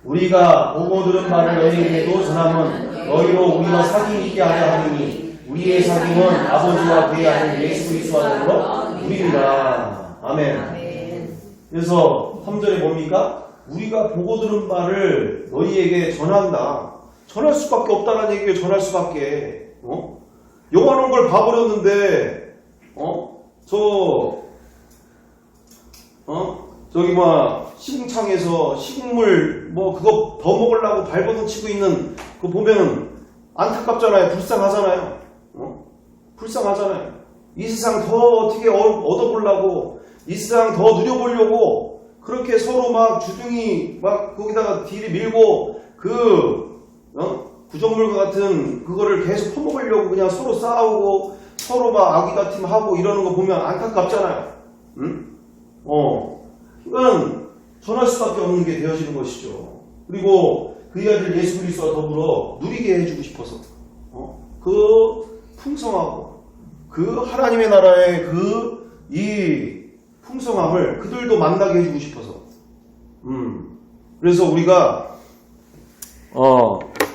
우리가 보고 들은 바를 너희에게도 전함은 너희로 우리와 사귐 있게 하려 하느니 우리의 사귐은 아버지와 그의 아들 예수 그리스도와 더불어 우리니라. 아멘. 그래서 3절에 뭡니까? 우리가 보고 들은 바를 너희에게 전한다. 전할 수밖에 없다는 얘기예요. 전할 수밖에. 영원한 걸 봐버렸는데 저기 시궁창에서 시국물 그거 더 먹으려고 발버둥 치고 있는 그거 보면은 안타깝잖아요. 불쌍하잖아요. 불쌍하잖아요. 이 세상 더 어떻게 얻어보려고, 이 세상 더 누려보려고 그렇게 서로 막 주둥이 막 거기다가 딜이 밀고 구정물과 같은 그거를 계속 퍼먹으려고 그냥 서로 싸우고 서로 막 아기다툼 하고 이러는 거 보면 안타깝잖아요. 응? 이건 전할 수밖에 없는 게 되어지는 것이죠. 그리고 그의 아들 예수 그리스도와 더불어 누리게 해주고 싶어서 그 풍성하고 그 하나님의 나라의 이 풍성함을 그들도 만나게 해주고 싶어서 그래서 우리가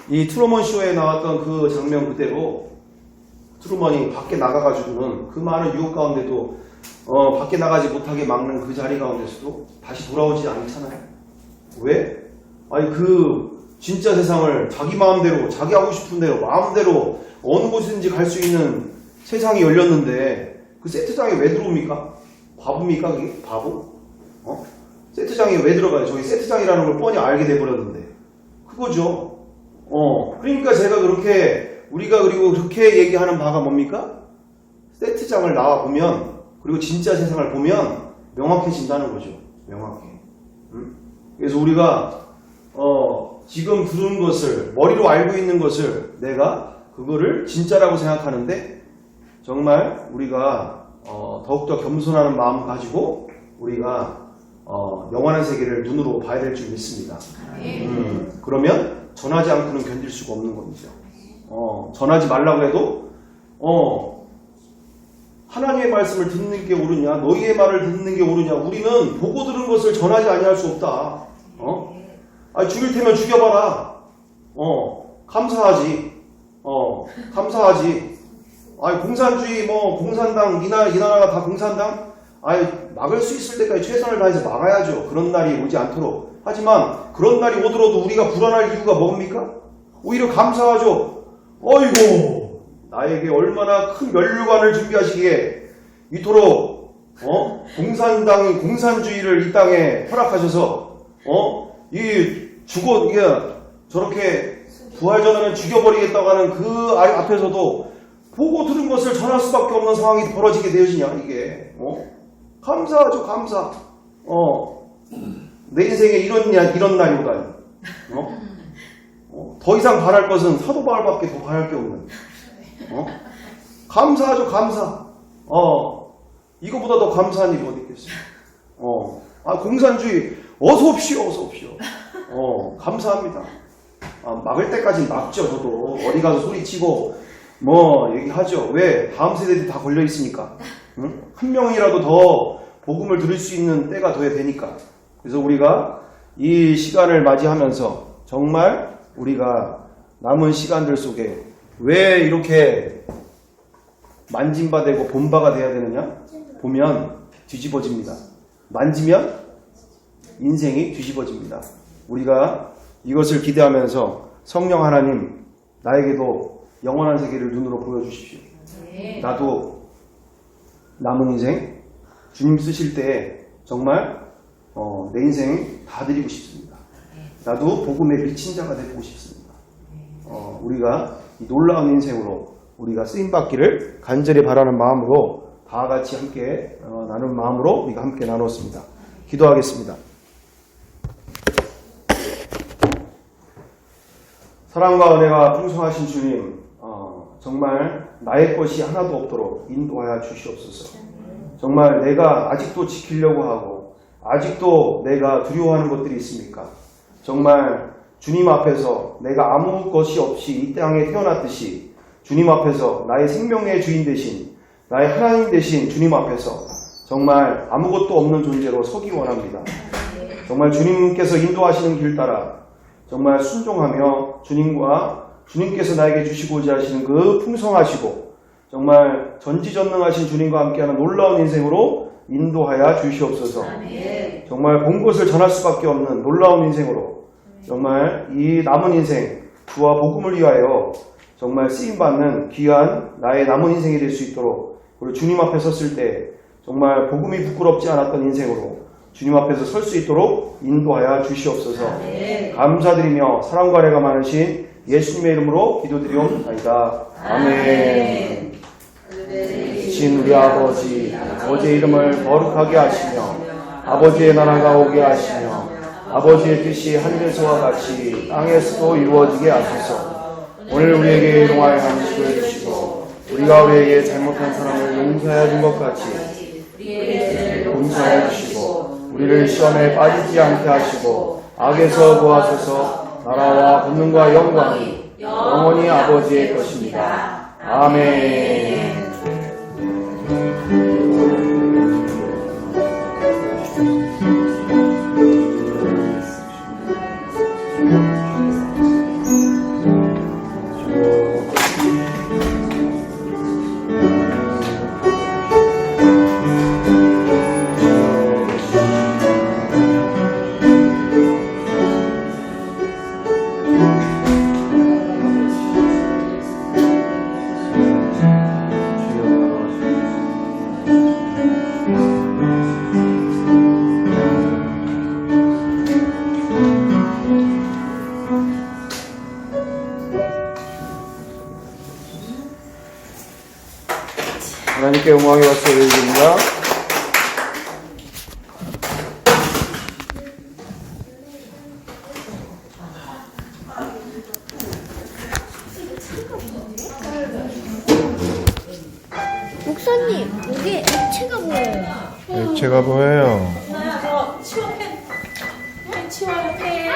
이 트루먼 쇼에 나왔던 그 장면 그대로 트루먼이 밖에 나가가지고는 그 많은 유혹 가운데도 밖에 나가지 못하게 막는 그 자리 가운데서도 다시 돌아오지 않잖아요. 왜? 아니 진짜 세상을 자기 마음대로 자기 하고 싶은 대로 마음대로 어느 곳이든지 갈 수 있는 세상이 열렸는데 그 세트장에 왜 들어옵니까? 바보입니까 그게? 바보? 세트장에 왜 들어가요? 저기 세트장이라는 걸 뻔히 알게 돼버렸는데 그거죠. 그러니까 제가 우리가 그리고 그렇게 얘기하는 바가 뭡니까? 세트장을 나와보면 그리고 진짜 세상을 보면 명확해진다는 거죠. 명확해. 그래서 우리가 지금 들은 것을 머리로 알고 있는 것을 내가 그거를 진짜라고 생각하는데 정말 우리가 더욱더 겸손하는 마음 가지고 우리가 영원한 세계를 눈으로 봐야 될 줄 믿습니다. 그러면 전하지 않고는 견딜 수가 없는 겁니다. 전하지 말라고 해도 하나님의 말씀을 듣는 게 옳으냐 너희의 말을 듣는 게 옳으냐 우리는 보고 들은 것을 전하지 아니할 수 없다. 죽일 테면 죽여봐라. 감사하지. 감사하지. 공산주의 공산당 이 나라가 다 공산당 막을 수 있을 때까지 최선을 다해서 막아야죠. 그런 날이 오지 않도록. 하지만 그런 날이 오더라도 우리가 불안할 이유가 뭡니까? 오히려 감사하죠. 어이고 나에게 얼마나 큰 면류관을 준비하시기에 이토록 공산당이 공산주의를 이 땅에 허락하셔서 이게 저렇게 부활전하면 죽여버리겠다고 하는 그 앞에서도 보고 들은 것을 전할 수밖에 없는 상황이 벌어지게 되어지냐 이게 감사하죠. 감사. 내 인생에 이런 날이 오다니. 더 이상 바랄 것은 사도바울밖에 더 바랄 게 없는. 감사하죠. 감사. 이거보다 더 감사한 일이 어디 있겠어요. 공산주의 어서 옵시오. 어서 옵시오. 감사합니다. 막을 때까지 막죠. 저도 어디 가서 소리치고 얘기하죠. 왜? 다음 세대들이 다 걸려 있으니까. 한 명이라도 더 복음을 들을 수 있는 때가 돼야 되니까. 그래서 우리가 이 시간을 맞이하면서 정말 우리가 남은 시간들 속에 왜 이렇게 만진바되고 본바가 돼야 되느냐? 보면 뒤집어집니다. 만지면 인생이 뒤집어집니다. 우리가 이것을 기대하면서 성령 하나님 나에게도 영원한 세계를 눈으로 보여주십시오. 나도 남은 인생 주님 쓰실 때 정말 내 인생 다 드리고 싶습니다. 나도 복음에 미친 자가 되고 싶습니다. 우리가 이 놀라운 인생으로 우리가 쓰임받기를 간절히 바라는 마음으로 다 같이 함께 나눈 마음으로 우리가 함께 나눴습니다. 기도하겠습니다. 사랑과 은혜가 풍성하신 주님, 정말 나의 것이 하나도 없도록 인도하여 주시옵소서. 정말 내가 아직도 지키려고 하고 아직도 내가 두려워하는 것들이 있습니까? 정말 주님 앞에서 내가 아무 것이 없이 이 땅에 태어났듯이 주님 앞에서 나의 생명의 주인 되신 나의 하나님 되신 주님 앞에서 정말 아무것도 없는 존재로 서기 원합니다. 정말 주님께서 인도하시는 길 따라 정말 순종하며 주님께서 나에게 주시고자 하시는 그 풍성하시고 정말 전지전능하신 주님과 함께하는 놀라운 인생으로 인도하여 주시옵소서. 정말 본 것을 전할 수밖에 없는 놀라운 인생으로 정말 이 남은 인생 주와 복음을 위하여 정말 쓰임받는 귀한 나의 남은 인생이 될 수 있도록 그리고 주님 앞에 섰을 때 정말 복음이 부끄럽지 않았던 인생으로 주님 앞에서 설 수 있도록 인도하여 주시옵소서. 감사드리며 사랑과 은혜가 많으신 예수님의 이름으로 기도드리옵나이다. 아멘. 신 우리 아버지 이름을 거룩하게 하시며 아버지의 나라가 오게 하시며 아버지의 뜻이 하늘에서와 같이 땅에서도 이루어지게 하소서. 오늘 우리에게 일용할 양식을 주시고 우리가 우리에게 잘못한 사람을 용서해 준 것 같이 용서해 주시고 우리를 시험에 빠지지 않게 하시고 악에서 구하소서. 나라와 권능과 영광이 영원히 아버지의 것입니다. 아멘. 하나님께 영광의 박수를 드립니다. 목사님, 여기 액체가 보여요. 액체가 보여요. 저 치워 펜 치워요 펜.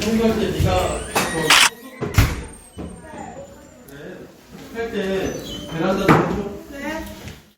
총각 때 네가